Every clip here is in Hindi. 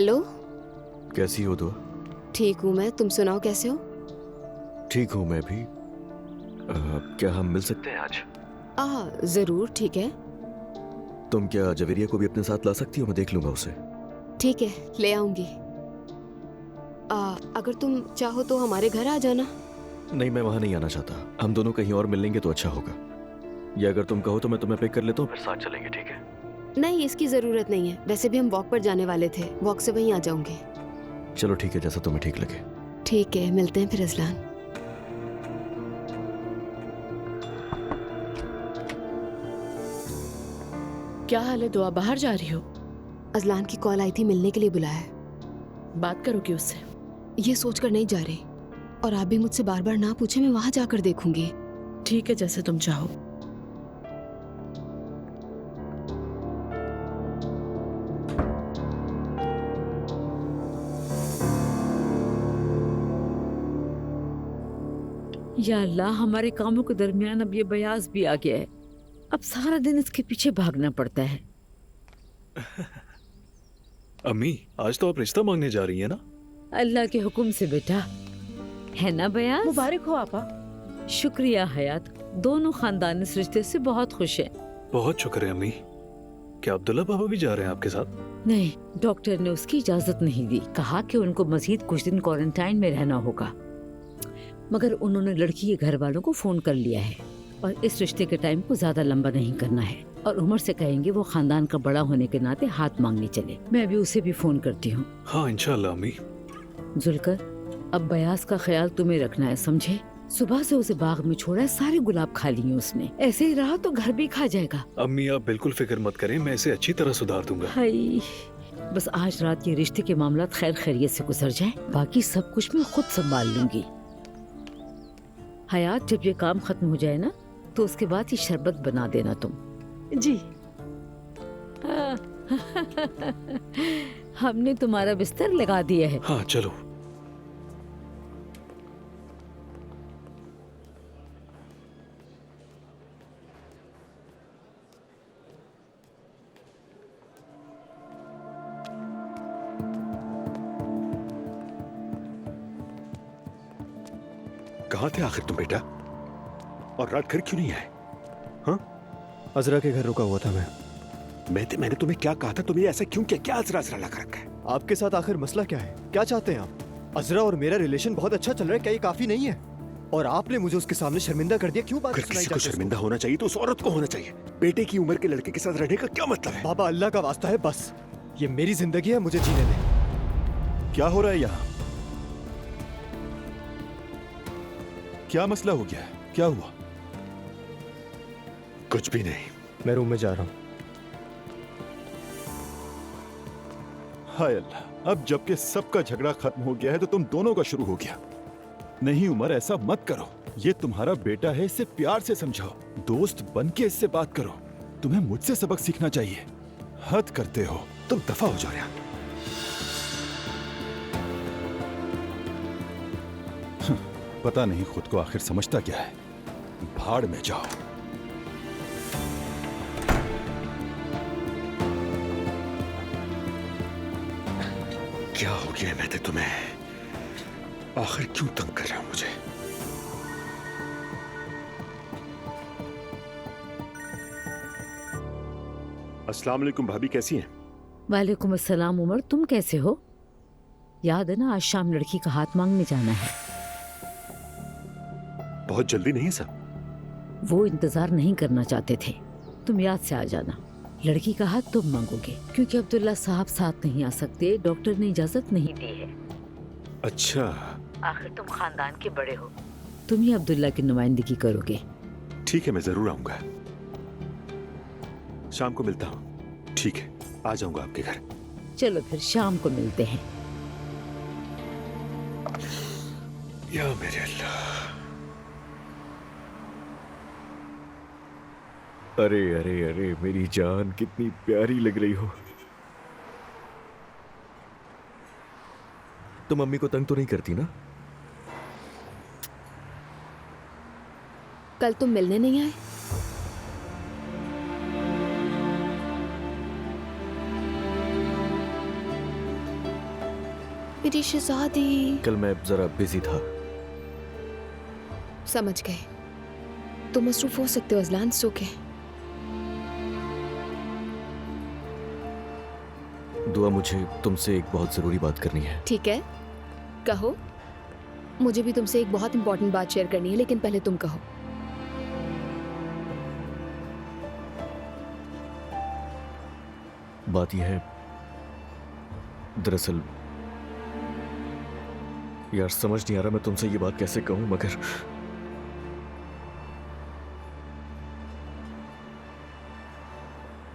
हेलो। कैसी हो दुआ? ठीक हूँ मैं, तुम सुनाओ कैसे हो? ठीक हूँ मैं भी। क्या हम मिल सकते हैं आज? जरूर, ठीक है। तुम क्या जवेरिया को भी अपने साथ ला सकती हो? मैं देख लूंगा उसे। ठीक है, ले आऊंगी। अगर तुम चाहो तो हमारे घर आ जाना। नहीं, मैं वहां नहीं आना चाहता। हम दोनों कहीं और मिल लेंगे तो अच्छा होगा। या अगर तुम कहो तो मैं तुम्हें पिक कर लेता हूँ, फिर साथ चलेंगे, ठीक है? नहीं, इसकी जरूरत नहीं है। वैसे भी हम वॉक पर जाने वाले थे, वॉक से वहीं आ जाऊंगे। चलो ठीक है, जैसा तुम्हें ठीक लगे। ठीक है, मिलते हैं फिर अजलान। क्या हाल है दुआ, बाहर जा रही हो? अजलान की कॉल आई थी, मिलने के लिए बुलाया है। बात करोगी उससे? ये सोचकर नहीं जा रहे, और आप भी मुझसे बार बार ना पूछे, मैं वहां जाकर देखूंगी। ठीक है, जैसे तुम चाहो। या अल्लाह, हमारे कामों के दरमियान अब ये बयास भी आ गया है। अब सारा दिन इसके पीछे भागना पड़ता है। अम्मी, आज तो आप रिश्ता मांगने जा रही हैं ना? अल्लाह के हुक्म से बेटा, है ना बयास? मुबारक हो आपा। शुक्रिया हयात, दोनों खानदान इस रिश्ते से बहुत खुश हैं। बहुत शुक्र है अम्मी। क्या अब्दुल्ला पापा भी जा रहे हैं आपके साथ? नहीं, डॉक्टर ने उसकी इजाजत नहीं दी। कहा कि उनको मजीद कुछ दिन क्वारंटाइन में रहना होगा। मगर उन्होंने लड़की के घर वालों को फोन कर लिया है और इस रिश्ते के टाइम को ज्यादा लंबा नहीं करना है। और उमर से कहेंगे वो खानदान का बड़ा होने के नाते हाथ मांगने चले। मैं अभी उसे भी फोन करती हूँ। हाँ इंशाल्लाह अम्मी। जुलकर, अब बयास का ख्याल तुम्हें रखना है, समझे? सुबह से उसे बाग में छोड़ा है, सारे गुलाब खा लिए उसने। ऐसे ही रहा तो घर भी खा जाएगा। अम्मी आप बिल्कुल फिक्र मत करें, मैं इसे अच्छी तरह सुधार दूंगा। हाय, बस आज रात ये रिश्ते के मामला खैर खैरियत से गुजर जाए, बाकी सब कुछ मैं खुद संभाल लूंगी। हयात, जब ये काम खत्म हो जाए ना तो उसके बाद ये शरबत बना देना तुम। जी। हमने तुम्हारा बिस्तर लगा दिया है। हाँ चलो। कहाँ थे आखिर तुम बेटा? और रात घर क्यों नहीं आए? हाँ, अजरा के घर रुका हुआ था मैं। मैंने तुम्हें क्या कहा था? तुमने ऐसा क्यों किया? क्या अजरा अजरा लगा रखा है? आपके साथ आखिर मसला क्या है? क्या चाहते हैं आप? अजरा और मेरा रिलेशन बहुत अच्छा चल रहा है, क्या ये काफी नहीं है? और आपने मुझे उसके सामने शर्मिंदा कर दिया। क्यों बात अगर किसी को शर्मिंदा होना चाहिए तो उस औरत को होना चाहिए। बेटे की उम्र के लड़के के साथ रहने का क्या मतलब है? बाबा, अल्लाह का वास्ता है, बस ये मेरी जिंदगी है, मुझे जीने दें। क्या हो रहा है यहाँ? क्या मसला हो गया है? क्या हुआ? कुछ भी नहीं। मैं रूम में जा रहा हूँ। हाय अल्लाह, अब जबकि सबका झगड़ा खत्म हो गया है तो तुम दोनों का शुरू हो गया। नहीं उमर, ऐसा मत करो। ये तुम्हारा बेटा है, इसे प्यार से समझाओ, दोस्त बन के इससे बात करो। तुम्हें मुझसे सबक सीखना चाहिए। हद करते हो। तुम दफा हो जाओ यार। पता नहीं खुद को आखिर समझता क्या है। भाड़ में जाओ। क्या हो गया मैं तुम्हें? आखिर क्यों तंग कर रहे हो मुझे? अस्सलाम वालेकुम भाभी, कैसी हैं? वालेकुम अस्सलाम उमर, तुम कैसे हो? याद है ना, आज शाम लड़की का हाथ मांगने जाना है। बहुत जल्दी नहीं सर? वो इंतजार नहीं करना चाहते थे। तुम याद से आ जाना। लड़की का हाथ तुम मांगोगे क्योंकि अब्दुल्ला साहब साथ नहीं आ सकते, डॉक्टर ने इजाजत नहीं दी है। अच्छा। आखिर तुम खानदान के बड़े हो, तुम ही अब्दुल्ला की नुमाइंदगी करोगे। ठीक है, मैं जरूर आऊंगा। शाम को मिलता हूँ। ठीक है, आ जाऊंगा आपके घर। चलो फिर शाम को मिलते हैं। या मेरे अल्लाह। अरे अरे अरे मेरी जान, कितनी प्यारी लग रही हो। तुम मम्मी को तंग तो नहीं करती ना? कल तुम मिलने नहीं आए? मेरी शहजादी। कल मैं जरा बिजी था। समझ गए। तुम मसरूफ हो सकते हो अजलान, ओके। दुआ, मुझे तुमसे एक बहुत जरूरी बात करनी है। ठीक है, कहो। मुझे भी तुमसे एक बहुत इंपॉर्टेंट बात शेयर करनी है, लेकिन पहले तुम कहो। बात यह है, दरअसल यार समझ नहीं आ रहा मैं तुमसे ये बात कैसे कहूं, मगर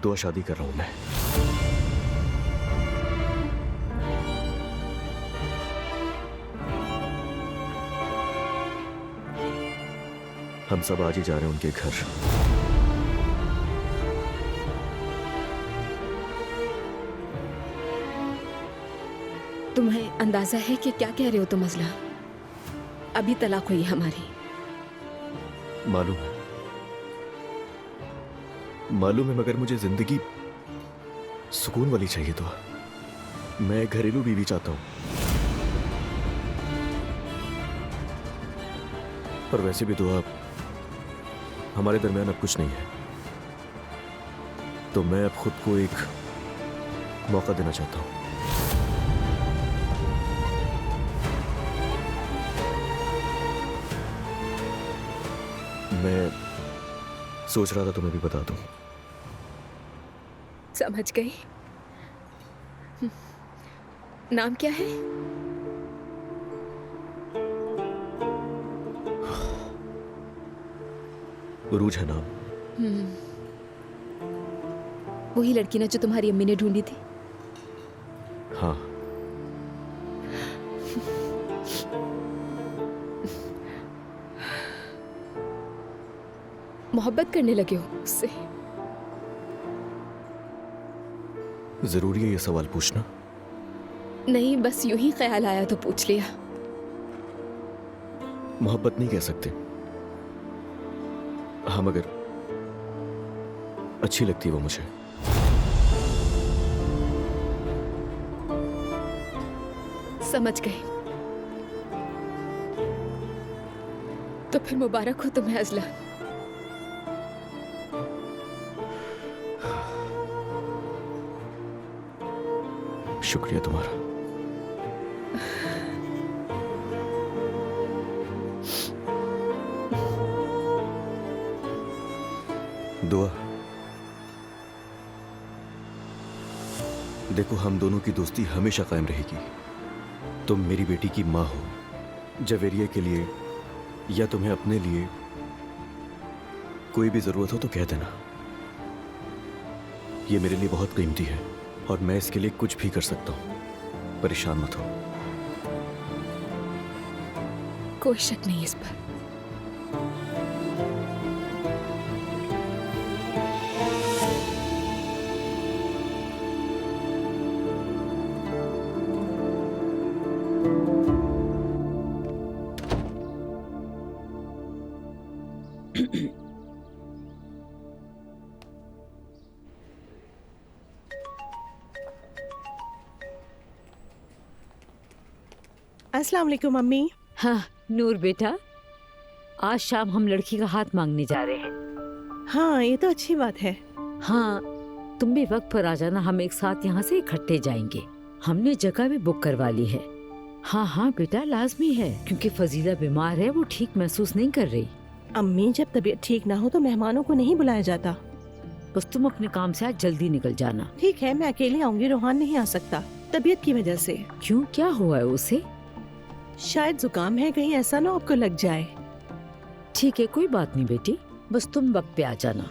दुआ, शादी कर रहा हूं मैं। हम सब आज ही जा रहे हैं उनके घर। तुम्हें अंदाजा है कि क्या कह रहे हो तुम अजला? अभी तलाक हुई है हमारी। मालूम है, मालूम है, मगर मुझे जिंदगी सुकून वाली चाहिए। तो मैं घरेलू बीवी चाहता हूं। पर वैसे भी दुआ, हमारे दरमियान अब कुछ नहीं है, तो मैं अब खुद को एक मौका देना चाहता हूं। मैं सोच रहा था तुम्हें भी बता दूं। समझ गई। नाम क्या है? उरूज है नाम। वही लड़की ना जो तुम्हारी अम्मी ने ढूंढी थी? हाँ। मोहब्बत करने लगे हो उससे? जरूरी है ये सवाल पूछना? नहीं, बस यूं ही ख्याल आया तो पूछ लिया। मोहब्बत नहीं कह सकते, हाँ, मगर अच्छी लगती है वो मुझे। समझ गई। तो फिर मुबारक हो तुम्हें अजलान। शुक्रिया तुम्हारा। दुआ, देखो, हम दोनों की दोस्ती हमेशा कायम रहेगी। तुम मेरी बेटी की माँ हो। जवेरिया के लिए या तुम्हें अपने लिए कोई भी जरूरत हो तो कह देना। ये मेरे लिए बहुत कीमती है और मैं इसके लिए कुछ भी कर सकता हूं। परेशान मत हो। कोई शक नहीं इस पर। अस्सलाम वालेकुम मम्मी। हाँ नूर बेटा, आज शाम हम लड़की का हाथ मांगने जा रहे हैं। हाँ ये तो अच्छी बात है। हाँ, तुम भी वक्त पर आ जाना, हम एक साथ यहाँ से इकट्ठे जाएंगे। हमने जगह भी बुक करवा ली है। हाँ हाँ बेटा, लाजमी है, क्योंकि फजीला बीमार है, वो ठीक महसूस नहीं कर रही। अम्मी, जब तबीयत ठीक ना हो तो मेहमानों को नहीं बुलाया जाता। बस तुम अपने काम से आज जल्दी निकल जाना। ठीक है, मैं अकेली आऊंगी, रोहान नहीं आ सकता तबीयत की वजह से। क्यों, क्या हुआ है उसे? शायद जुकाम है, कहीं ऐसा ना आपको लग जाए। ठीक है, कोई बात नहीं बेटी, बस तुम वक्त पे आ जाना।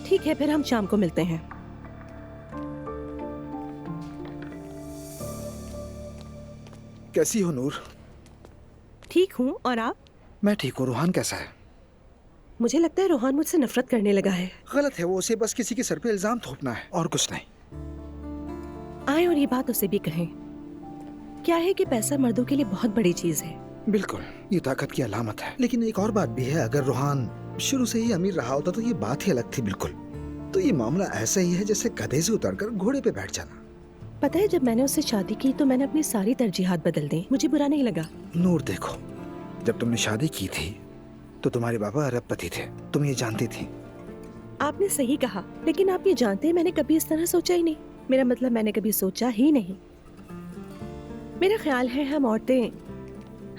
ठीक है, फिर हम शाम को मिलते हैं। कैसी हो नूर? ठीक हूँ, और आप? मैं ठीक हूँ। रोहान कैसा है? मुझे लगता है रोहान मुझसे नफरत करने लगा है। गलत है, वो उसे बस किसी के सर पे इल्जाम थोपना है और कुछ नहीं। आए और ये बात उसे भी कहें। क्या है कि पैसा मर्दों के लिए बहुत बड़ी चीज है। बिल्कुल, ये ताकत की अलामत है। लेकिन एक और बात भी है, अगर रोहान शुरू से ही अमीर रहा होता तो ये बात ही अलग थी। बिल्कुल, तो ये मामला ऐसा ही है जैसे गधे से उतरकर घोड़े पे बैठ जाना। पता है, जब मैंने उससे शादी की तो मैंने अपनी सारी तरजीहात बदल दी। मुझे बुरा नहीं लगा। नूर देखो, जब तुमने शादी की थी तो तुम्हारे पापा अरबपति थे, तुम ये जानती थी। आपने सही कहा, लेकिन आप ये जानते हैं मैंने कभी इस तरह सोचा ही नहीं। मेरा मतलब मैंने कभी सोचा ही नहीं। मेरा ख्याल है हम औरतें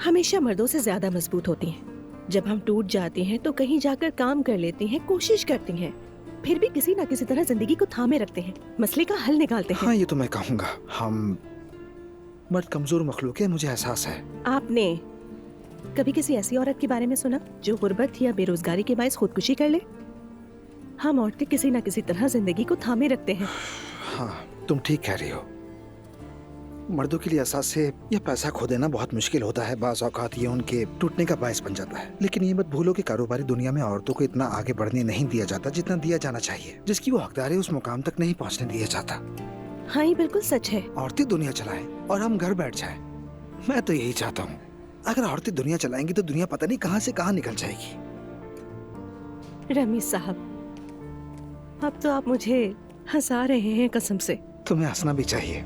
हमेशा मर्दों से ज्यादा मजबूत होती हैं। जब हम टूट जाती हैं तो कहीं जाकर काम कर लेती हैं, कोशिश करती हैं, फिर भी किसी ना किसी तरह जिंदगी को थामे रखते हैं, मसले का हल निकालते हैं। हाँ, ये तो मैं कहूँगा, हम मर्द कमजोर मखलूक है, मुझे एहसास है। आपने कभी किसी ऐसी औरत के बारे में सुना जो गुर्बत या बेरोजगारी के बायस खुदकुशी कर ले? हम औरतें किसी न किसी तरह जिंदगी को थामे रखते हैं। हाँ, तुम ठीक कह रही हो। मर्दों के लिए एहसास से यह पैसा खो देना बहुत मुश्किल होता है। बाज़ औक़ात ये उनके टूटने का बायस बन जाता है। लेकिन ये मत भूलो कि कारोबारी दुनिया में औरतों को इतना आगे बढ़ने नहीं दिया जाता जितना दिया जाना चाहिए। जिसकी वो हकदार है उस मुकाम तक नहीं पहुँचने दिया जाता। हाँ, ये बिल्कुल सच है। औरतें दुनिया चलाएं और हम घर बैठ जाएं। मैं तो यही चाहता हूँ। अगर औरतें दुनिया चलाएंगी तो दुनिया पता नहीं कहाँ से कहाँ निकल जाएगी। रमीज साहब, अब तो आप मुझे हंसा रहे हैं कसम से। तुम्हें हंसना भी चाहिए।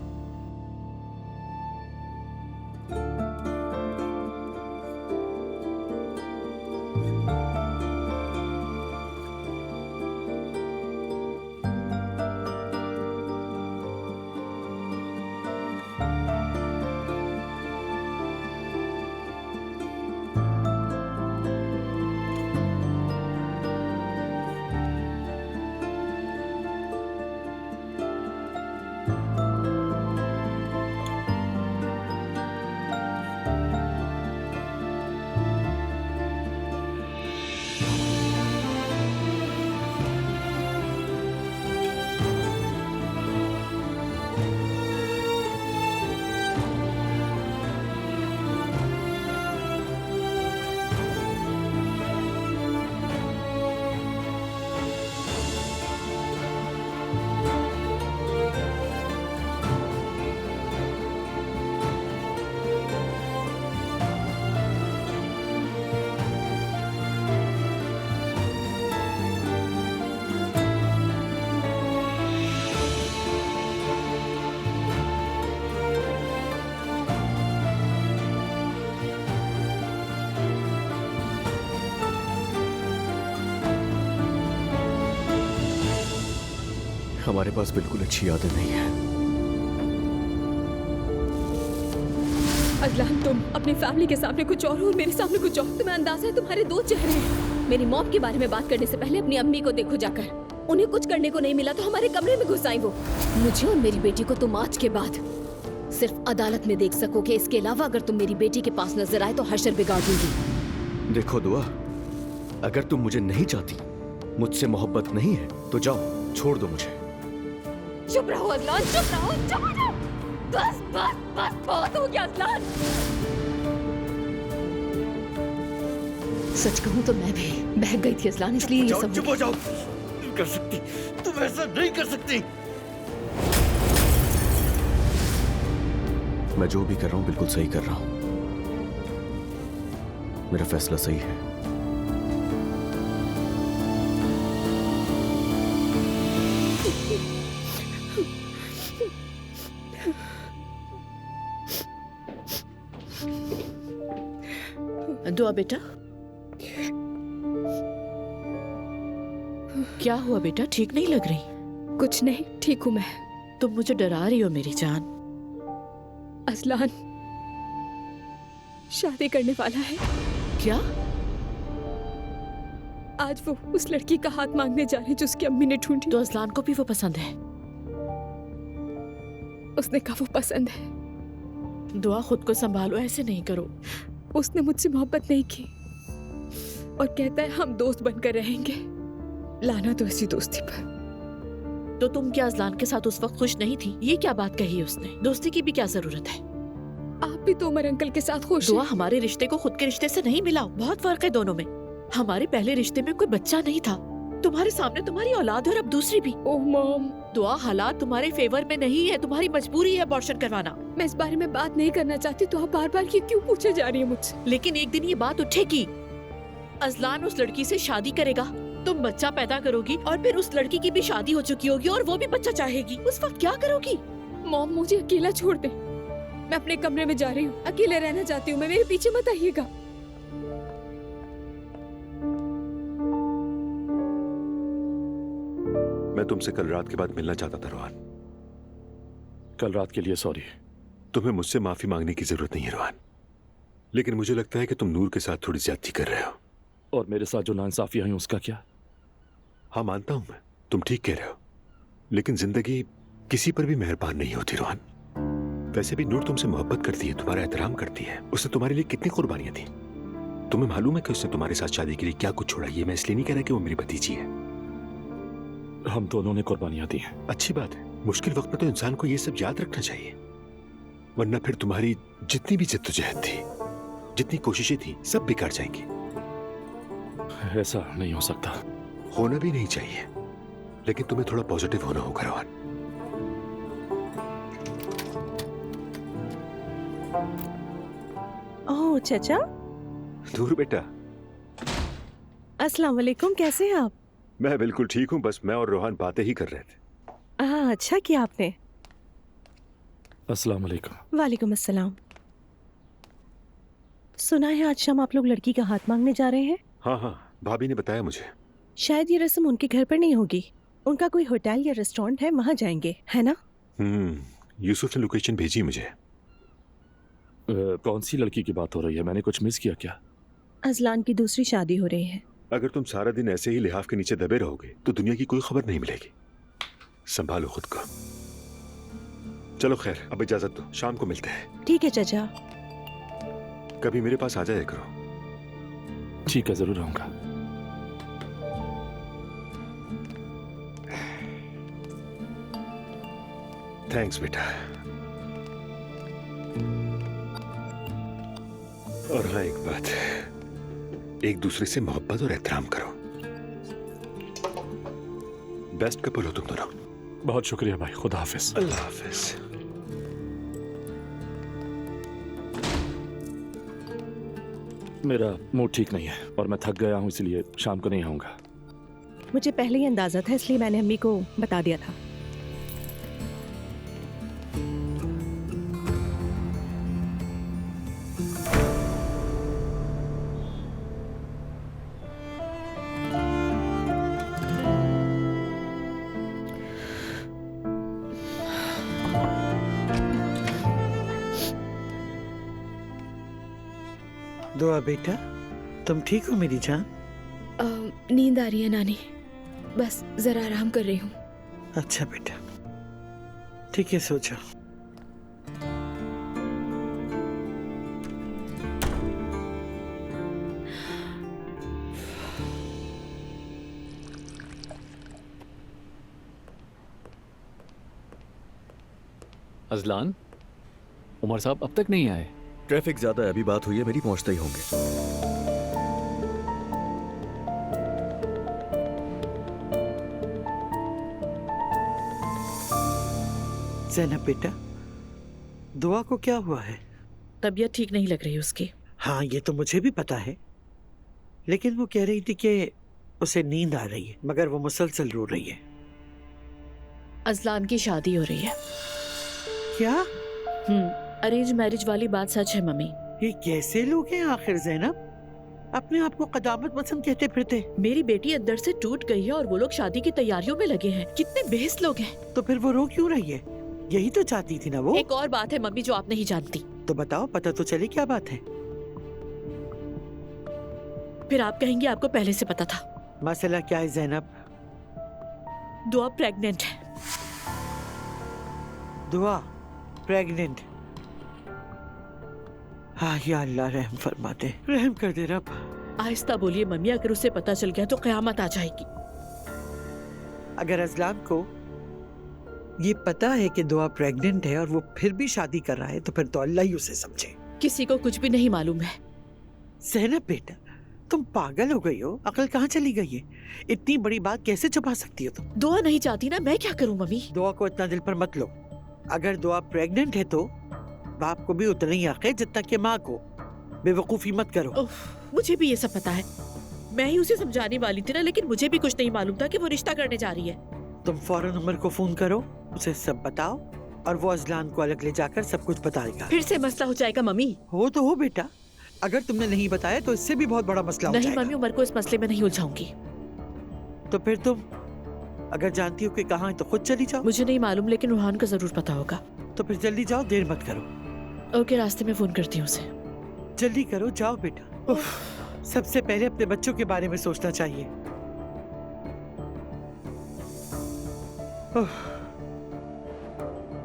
हमारे पास बिल्कुल अच्छी आदत नहीं है। अजलान, तुम अपनी फैमिली के सामने कुछ और हो और मेरे सामने कुछ और। तुम्हें अंदाजा है तुम्हारे दो चेहरे हैं। मेरी मॉम के बारे में बात करने से पहले अपनी अम्मी को देखो जाकर। उन्हें कुछ करने को नहीं मिला तो हमारे कमरे में घुस आई वो। मुझे और मेरी बेटी को तुम आज के बाद सिर्फ अदालत में देख सकोगे। इसके अलावा अगर तुम मेरी बेटी के पास नजर आए तो हशर बिगाड़ दूंगी। देखो दुआ, अगर तुम मुझे नहीं चाहती, मुझसे मोहब्बत नहीं है तो जाओ, छोड़ दो मुझे। चुप रहो अजलान, चुप रहो, चुप हो जाओ। बस बस बस, बहुत हो गया अजलान। सच कहूं तो मैं भी बहक गई थी अजलान, इसलिए ये सब। चुप हो जाओ। नहीं कर सकती, तुम ऐसा नहीं कर सकती। मैं जो भी कर रहा हूं बिल्कुल सही कर रहा हूं। मेरा फैसला सही है। दुआ बेटा, क्या हुआ बेटा? ठीक नहीं लग रही? कुछ नहीं, ठीक हूं मैं। तुम मुझे डरा रही हो मेरी जान। अजलान शादी करने वाला है। क्या? आज वो उस लड़की का हाथ मांगने जा रही है जो उसकी अम्मी ने ढूंढी। तो अजलान को भी वो पसंद है? उसने कहा वो पसंद है। दुआ, खुद को संभालो, ऐसे नहीं करो। उसने मुझसे मोहब्बत नहीं की और कहता है हम दोस्त बनकर रहेंगे। लाना तो ऐसी दोस्ती पर। तो तुम क्या अजलान के साथ उस वक्त खुश नहीं थी? ये क्या बात कही उसने? दोस्ती की भी क्या जरूरत है? आप भी तो उमर अंकल के साथ खुश दुआ, हैं। हमारे रिश्ते को खुद के रिश्ते से नहीं मिलाओ, बहुत फर्क है दोनों में। हमारे पहले रिश्ते में कोई बच्चा नहीं था। तुम्हारे सामने तुम्हारी औलाद है और अब दूसरी भी। ओह मॉम, दुआ, हालात तुम्हारे फेवर में नहीं है, तुम्हारी मजबूरी है अबॉर्शन करवाना। मैं इस बारे में बात नहीं करना चाहती तो आप बार बार ये क्यों पूछे जा रही है मुझसे? लेकिन एक दिन ये बात उठेगी। अजलान उस लड़की से शादी करेगा, तुम बच्चा पैदा करोगी और फिर उस लड़की की भी शादी हो चुकी होगी और वो भी बच्चा चाहेगी। उस वक्त क्या करोगी? मॉम मुझे अकेला छोड़ दे, मैं अपने कमरे में जा रही हूँ, अकेले रहना चाहती हूँ मैं, मेरे पीछे मत आइएगा। मैं तुमसे कल रात के बाद मिलना चाहता था रोहान। कल रात के लिए सॉरी। तुम्हें मुझसे माफी मांगने की जरूरत नहीं है रोहान, लेकिन मुझे लगता है कि तुम नूर के साथ थोड़ी ज्यादती कर रहे हो। और मेरे साथ जो नाइंसाफी हुई उसका क्या? हाँ मानता हूं मैं, तुम ठीक कह रहे हो, लेकिन जिंदगी किसी पर भी मेहरबान नहीं होती रोहान। वैसे भी नूर तुमसे मोहब्बत करती है, तुम्हारा एहतराम करती है, उसने तुम्हारे लिए कितनी कुर्बानियां दी। तुम्हें मालूम है कि उसने तुम्हारे साथ शादी के लिए क्या कुछ छोड़ा। ये मैं इसलिए नहीं कह रहा कि वो मेरी भतीजी है। हम दोनों ने कुर्बानियां दी हैं। अच्छी बात है, मुश्किल वक्त में तो इंसान को ये सब याद रखना चाहिए, वरना फिर तुम्हारी जितनी भी जद्दोजहद थी, जितनी कोशिशें थी, सब बेकार जाएंगी। ऐसा नहीं हो सकता। होना भी नहीं चाहिए, लेकिन तुम्हें थोड़ा पॉजिटिव होना होगा रोहन। ओह चाचा, दूर बेटा। अस्सलाम वालेकुम, कैसे हैं आप? मैं बिल्कुल ठीक हूँ, बस मैं और रोहन बातें ही कर रहे थे। हाँ, अच्छा किया आपने। अस्सलाम वालेकुम। वालेकुम अस्सलाम। सुना है आज शाम आप लोग लड़की का हाथ मांगने जा रहे हैं? हाँ हाँ, भाभी ने बताया मुझे। शायद ये रस्म उनके घर पर नहीं होगी, उनका कोई होटल या रेस्टोरेंट है, वहाँ जाएंगे, है ना? यूसुफ ने लोकेशन भेजी मुझे। कौन सी लड़की की बात हो रही है? मैंने कुछ मिस किया क्या? अजलान की दूसरी शादी हो रही है। अगर तुम सारा दिन ऐसे ही लिहाफ के नीचे दबे रहोगे तो दुनिया की कोई खबर नहीं मिलेगी। संभालो खुद को। चलो खैर, अब इजाजत दो, शाम को मिलते हैं। ठीक है चाचा। कभी मेरे पास आ जाया करो। ठीक है, जरूर आऊंगा। थैंक्स बेटा। और हाँ एक बात, एक दूसरे से मोहब्बत और एहतराम करो। बेस्ट कपल हो तुम दोनों। बहुत शुक्रिया भाई, खुदा हाफिज। अल्लाह हाफिज। मेरा मूड ठीक नहीं है और मैं थक गया हूँ, इसलिए शाम को नहीं आऊंगा। मुझे पहले ही अंदाजा था, इसलिए मैंने अम्मी को बता दिया था। दुआ बेटा, तुम ठीक हो मेरी जान? नींद आ रही है नानी, बस जरा आराम कर रही हूँ। अच्छा बेटा, ठीक है, सो जाओ। अजलान, उमर साहब अब तक नहीं आए। ट्रैफिक ज्यादा है, अभी बात हुई है मेरी, पहुंचते ही होंगे। ज़ैनब बेटा, दुआ को क्या हुआ है? तबीयत ठीक नहीं लग रही उसकी। हाँ, ये तो मुझे भी पता है, लेकिन वो कह रही थी कि उसे नींद आ रही है, मगर वो मुसलसल रो रही है। अजलान की शादी हो रही है। क्या? अरेंज मैरिज वाली बात सच है मम्मी। ये कैसे लोग हैं आखिर ज़ैनब? अपने आप को कदामत पसंद कहते फिरते। मेरी बेटी अंदर से टूट गई है और वो लोग शादी की तैयारियों में लगे हैं। कितने बेहस लोग हैं। तो फिर वो रो क्यों रही है? यही तो चाहती थी ना वो। एक और बात है मम्मी जो आप नहीं जानती। तो बताओ, पता तो चले क्या बात है। फिर आप कहेंगे आपको पहले से पता था। मसला क्या है ज़ैनब? दुआ प्रेग्नेंट है। दुआ प्रेग्नेंट? हाँ या अल्लाह, रहम फरमा दे, रहम कर दे रब। आहिस्ता बोलिए मम्मी, अगर उसे पता चल गया तो कयामत आ जाएगी। अगर अजलान को ये पता है कि दुआ प्रेग्नेंट है और वो फिर भी शादी कर रहा है, तो फिर तो अल्लाह ही उसे समझे। किसी को कुछ भी नहीं मालूम है। ज़ैनब बेटा, तुम पागल हो गई हो, अकल कहाँ चली गई है? इतनी बड़ी बात कैसे छुपा सकती हो तुम? दुआ नहीं चाहती ना, मैं क्या करूँ मम्मी? दुआ को इतना दिल पर मत लो। अगर दुआ प्रेग्नेंट है तो बाप को भी उतना ही हक है जितना कि माँ को। बेवकूफी मत करो। मुझे भी ये सब पता है, मैं ही उसे समझाने वाली थी ना, लेकिन मुझे भी कुछ नहीं मालूम था कि वो रिश्ता करने जा रही है। तुम फौरन उमर को फोन करो, उसे सब बताओ और वो अजलान को अलग ले जाकर सब कुछ बताएगा। फिर से मसला हो जाएगा मम्मी। हो तो हो बेटा, अगर तुमने नहीं बताया तो इससे भी बहुत बड़ा मसला हो नहीं जाएगा। मम्मी, उमर को इस मसले में नहीं उलझाऊंगी। तो फिर तुम अगर जानती हो कि कहाँ है तो खुद चली जाओ। मुझे नहीं मालूम, लेकिन रूहान को जरूर पता होगा। तो फिर जल्दी जाओ, देर मत करो। ओके, रास्ते में फोन करती हूँ उसे। जल्दी करो, जाओ बेटा। उफ, सबसे पहले अपने बच्चों के बारे में सोचना चाहिए। उफ,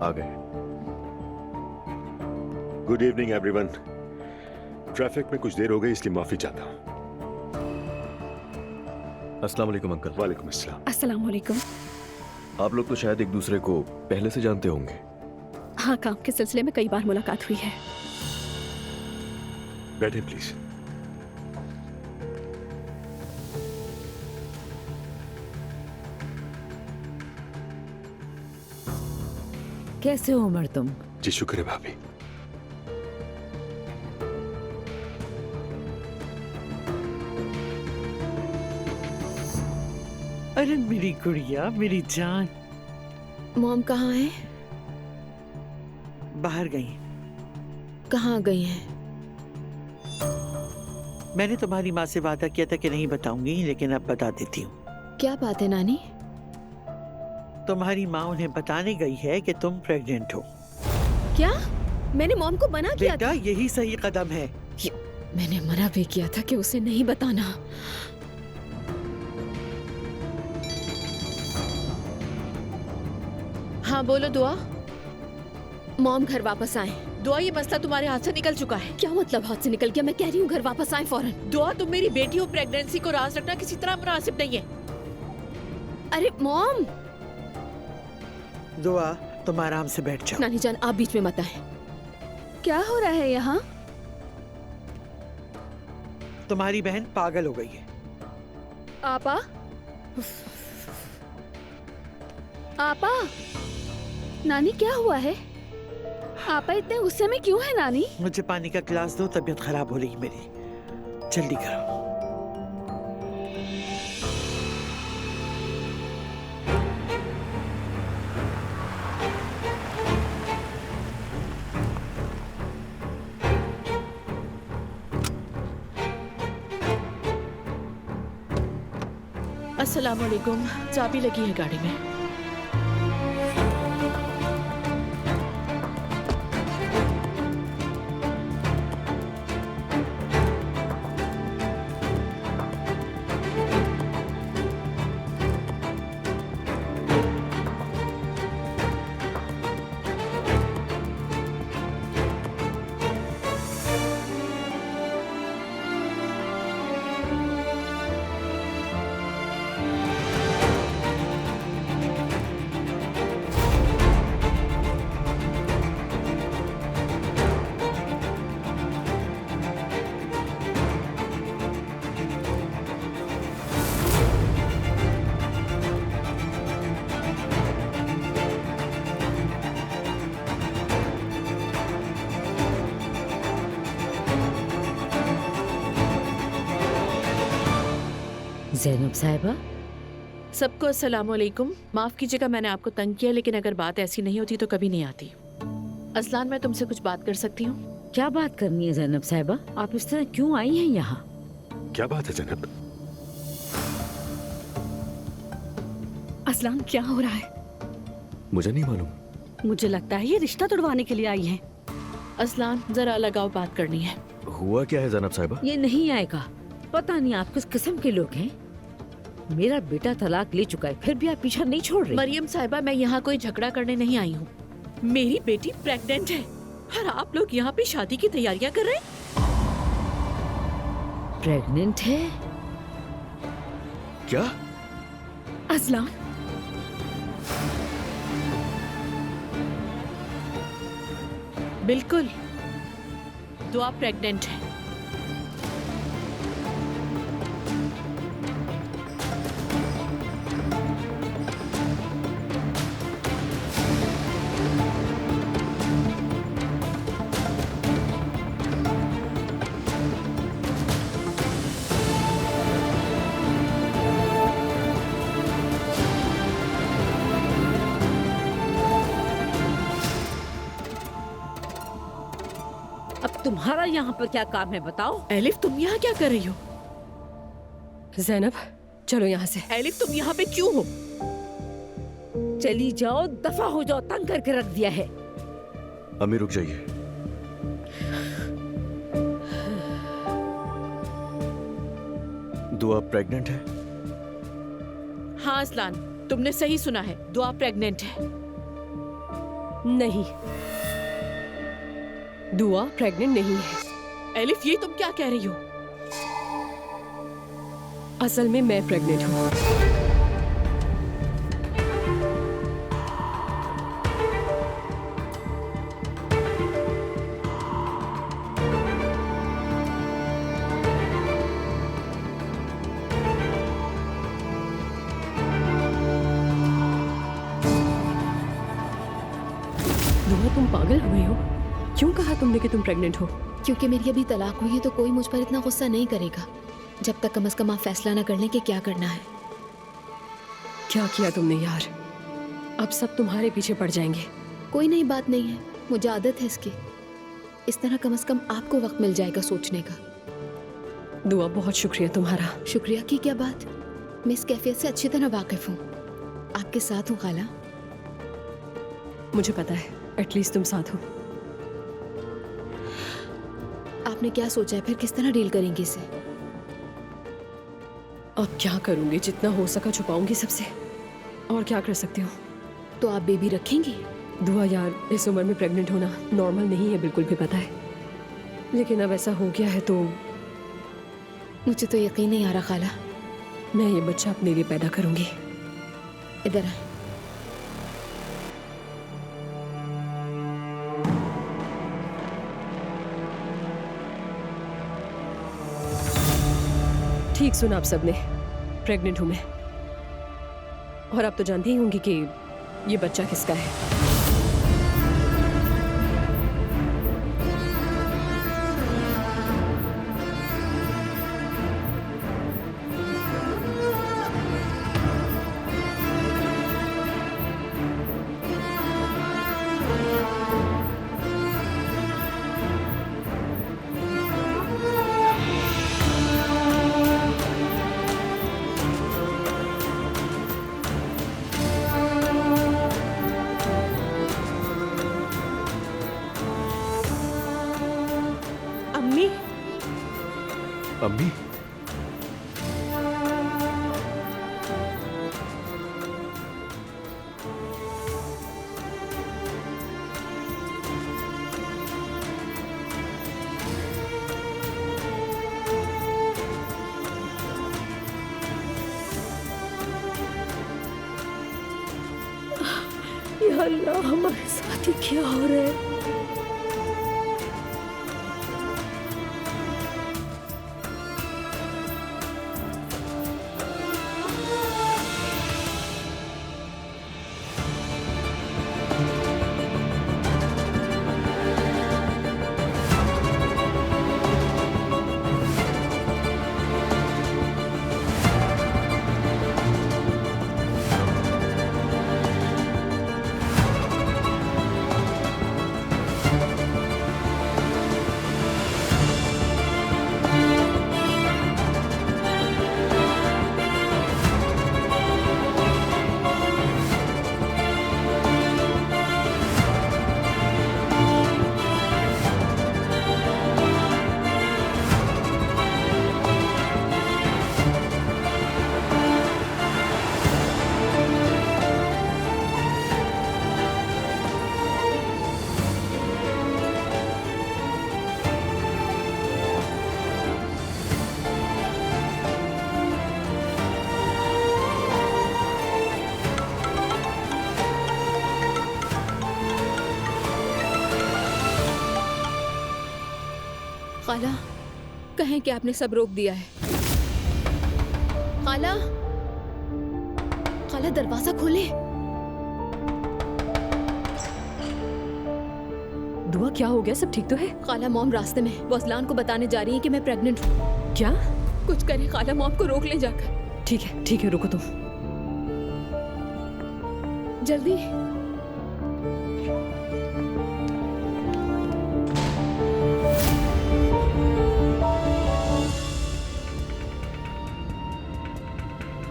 आ गए। Good evening everyone. ट्रैफिक में कुछ देर हो गई इसलिए माफी चाहता हूँ। अस्सलाम वालेकुम अंकल। वालेकुम अस्सलाम। अस्सलाम वालेकुम। आप लोग तो शायद एक दूसरे को पहले से जानते होंगे। हाँ, काम के सिलसिले में कई बार मुलाकात हुई है। बैठे प्लीज। कैसे हो उमर तुम? जी शुक्र है भाभी। अरे मेरी गुड़िया, मेरी जान। मॉम कहाँ है? बाहर गई। कहाँ गई हैं? मैंने तुम्हारी माँ से वादा किया था कि नहीं बताऊंगी, लेकिन अब बता देती हूँ। क्या बात है नानी? तुम्हारी माँ उन्हें बताने गई है कि तुम प्रेग्नेंट हो। क्या? मैंने मॉम को मना किया बेटा, यही सही कदम है। मैंने मना भी किया था कि उसे नहीं बताना। हाँ बोलो दुआ। मॉम घर वापस आए। दुआ, ये मसला तुम्हारे हाथ से निकल चुका है। क्या मतलब हाथ से निकल गया? मैं कह रही हूँ घर वापस आए फौरन। दुआ, तुम मेरी बेटी हो, प्रेगनेंसी को राज रखना किसी तरह मुनासिब नहीं है। अरे मॉम। दुआ, तुम आराम से बैठ जाओ। नानी जान, आप बीच में मत आए। क्या हो रहा है यहाँ? तुम्हारी बहन पागल हो गई है। आपा? आपा? नानी क्या हुआ है? आपा इतने गुस्से में क्यों है नानी? मुझे पानी का गिलास दो, तबीयत खराब हो रही है मेरी। जल्दी करो। अस्सलाम वालेकुम। चाबी लगी है गाड़ी में। ज़ैनब साहिबा। सबको अस्सलाम वालेकुम। माफ कीजिएगा मैंने आपको तंग किया, लेकिन अगर बात ऐसी नहीं होती तो कभी नहीं आती। असलान, मैं तुमसे कुछ बात कर सकती हूँ? क्या बात करनी है ज़ैनब साहिबा? आप इस तरह क्यों आई हैं यहाँ? क्या बात है ज़ैनब? असलान, क्या हो रहा है? मुझे नहीं मालूम। मुझे लगता है ये रिश्ता तुड़वाने के लिए आई हैं। असलान, जरा लगाओ, बात करनी है। हुआ क्या है ज़ैनब साहिबा? ये नहीं आएगा। पता नहीं आप किस किस्म के लोग हैं। मेरा बेटा तलाक ले चुका है, फिर भी आप पीछा नहीं छोड़ रहे। मरियम साहिबा, मैं यहाँ कोई झगड़ा करने नहीं आई हूँ। मेरी बेटी प्रेग्नेंट है और आप लोग यहाँ पे शादी की तैयारियां कर रहे हैं। प्रेग्नेंट है? क्या? असलान, बिल्कुल, दुआ प्रेग्नेंट है। तुम्हारा यहाँ पर क्या काम है बताओ? एलिफ तुम यहाँ क्या कर रही हो? जैनब चलो यहाँ से। एलिफ तुम यहाँ पे क्यों हो? चली जाओ, दफा हो जाओ, तंग करके रख दिया है। अम्मी रुक जाइए। दुआ प्रेग्नेंट है? हाँ अजलान, तुमने सही सुना है, दुआ प्रेग्नेंट है। नहीं, दुआ प्रेग्नेंट नहीं है। एलिफ ये तुम क्या कह रही हो? असल में मैं प्रेग्नेंट हूँ। दुआ तुम पागल हो गई हो? क्यों कहा तुमने कि तुम प्रेग्नेंट हो? क्योंकि मेरी अभी तलाक हुई है तो कोई मुझ पर इतना गुस्सा नहीं करेगा जब तक कम से कम आप फैसला ना कर लें कि क्या करना है। क्या किया तुमने यार? अब सब तुम्हारे पीछे पड़ जाएंगे। कोई नई बात नहीं है, मुझे आदत है इसकी। इस तरह कम से कम आपको वक्त मिल जाएगा सोचने का। दुआ बहुत शुक्रिया तुम्हारा। शुक्रिया की क्या बात, मैं इस कैफियत से अच्छी तरह वाकिफ हूँ। आपके साथ हूँ खाला। मुझे पता है, एटलीस्ट तुम साथ हो। आपने क्या सोचा है फिर, किस तरह डील करेंगे इसे? अब क्या करूंगी, जितना हो सका छुपाऊंगी सबसे। और क्या कर सकती हूँ? तो आप बेबी रखेंगी? दुआ यार, इस उम्र में प्रेग्नेंट होना नॉर्मल नहीं है, बिल्कुल भी पता है। लेकिन अब ऐसा हो गया है तो मुझे तो यकीन नहीं आ रहा खाला। मैं ये बच्चा अपने लिए पैदा करूंगी। इधर आ। ठीक सुना आप सबने, प्रेग्नेंट हूं मैं। और आप तो जानती ही होंगी कि ये बच्चा किसका है। अम्मी, अम्मी? या अल्लाह, हमारे साथ ही क्या हो रहा है? खाला, कहें कि आपने सब रोक दिया है। खाला, खाला दरवाजा खोले। दुआ, क्या हो गया? सब ठीक तो है? खाला, मॉम रास्ते में, वो असलान को बताने जा रही है कि मैं प्रेग्नेंट हूँ। क्या? कुछ करें खाला, मॉम को रोक ले जाकर। ठीक है, रुको तुम। जल्दी।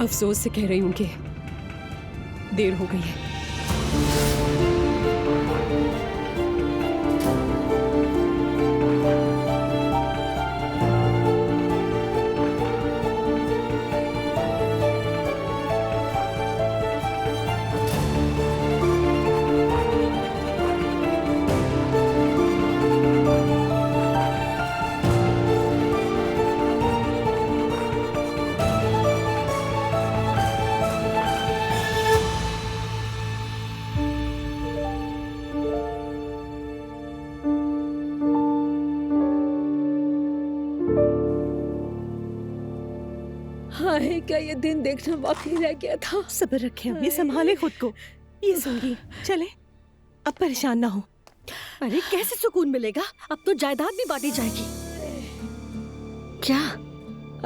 अफसोस से कह रही हूँ कि देर हो गई है। हाय, क्या ये दिन देखना बाकी रह गया था। सब्र रखें अम्मी, संभाले खुद को। ये सुनिए, चले, अब परेशान ना हो। अरे कैसे सुकून मिलेगा? अब तो जायदाद भी बांटी जाएगी। क्या?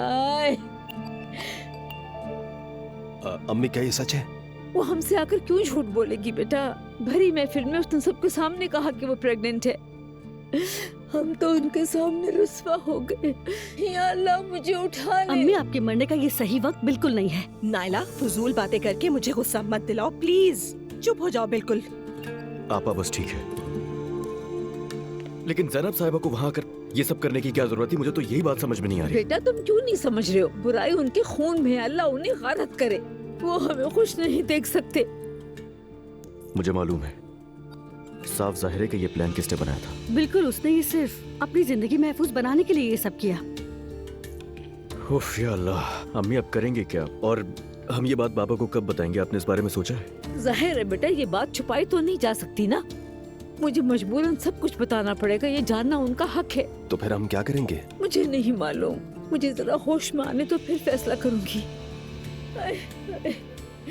आए, अम्मी क्या ये सच है? वो हमसे आकर क्यों झूठ बोलेगी बेटा? भरी महफिल में उसने सबके सामने कहा कि वो प्रेग्नेंट है। हम तो उनके सामने रुस्वा हो गए। या अल्लाह, मुझे उठा ले। अम्मी, आपके मरने का ये सही वक्त बिल्कुल नहीं है। नायला, फजूल बातें करके मुझे गुस्सा मत दिलाओ प्लीज। चुप हो जाओ बिल्कुल। आपा बस ठीक है, लेकिन जैनब साहिबा को वहाँ आकर ये सब करने की क्या जरूरत थी? मुझे तो यही बात समझ में नहीं आ रही। बेटा, तुम क्यों नहीं समझ रहे हो? बुराई उनके खून में है, अल्लाह उन्हें गारत करे। वो हमें खुश नहीं देख सकते। मुझे मालूम है, साफ जाहिर है कि ये प्लान किसने बनाया था। बिल्कुल, उसने ये सिर्फ अपनी जिंदगी महफूज बनाने के लिए ये सब किया। उफ या अल्लाह, अम्मी अब करेंगे क्या? और हम ये बात बाबा को कब बताएंगे? आपने इस बारे में सोचा है? जाहिर है बेटा, ये बात छुपाई तो नहीं जा सकती ना। मुझे मजबूरन सब कुछ बताना पड़ेगा, ये जानना उनका हक है। तो फिर हम क्या करेंगे? मुझे नहीं मालूम, मुझे जरा होश में आने तो फिर फैसला करूंगी।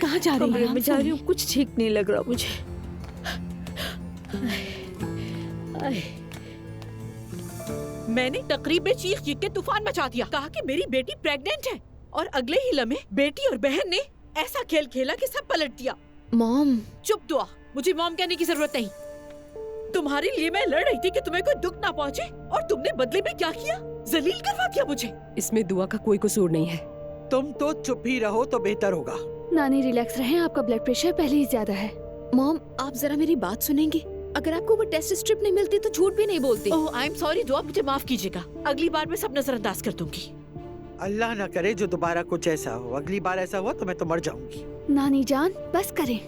कहाँ जा रही कमरे हैं? में जा रही हूँ, कुछ ठीक नहीं लग रहा मुझे। मैंने तकरीब में चीख चीख के तूफान मचा दिया, कहा कि मेरी बेटी प्रेग्नेंट है, और अगले ही लम्हे बेटी और बहन ने ऐसा खेल खेला कि सब पलट दिया। मॉम, चुप दुआ, मुझे मॉम कहने की जरूरत नहीं। तुम्हारे लिए मैं लड़ रही थी कि तुम्हें कोई दुख ना पहुंचे, और तुमने बदले में क्या किया? जलील करवा दिया मुझे। इसमें दुआ का कोई कसूर नहीं है। तुम तो चुप ही रहो तो बेहतर होगा। नानी रिलैक्स रहें, आपका ब्लड प्रेशर पहले ही ज्यादा है। मॉम, आप जरा मेरी बात सुनेंगी? अगर आपको वो टेस्ट स्ट्रिप नहीं मिलती तो झूठ भी नहीं बोलती। ओह, आई एम सॉरी दुआ, मुझे माफ कीजिएगा। अगली बार मैं सब नजरअंदाज कर दूंगी। अल्लाह ना करे जो दोबारा कुछ ऐसा हो। अगली बार ऐसा हुआ तो मैं तो मर जाऊंगी। नानी जान, बस करें।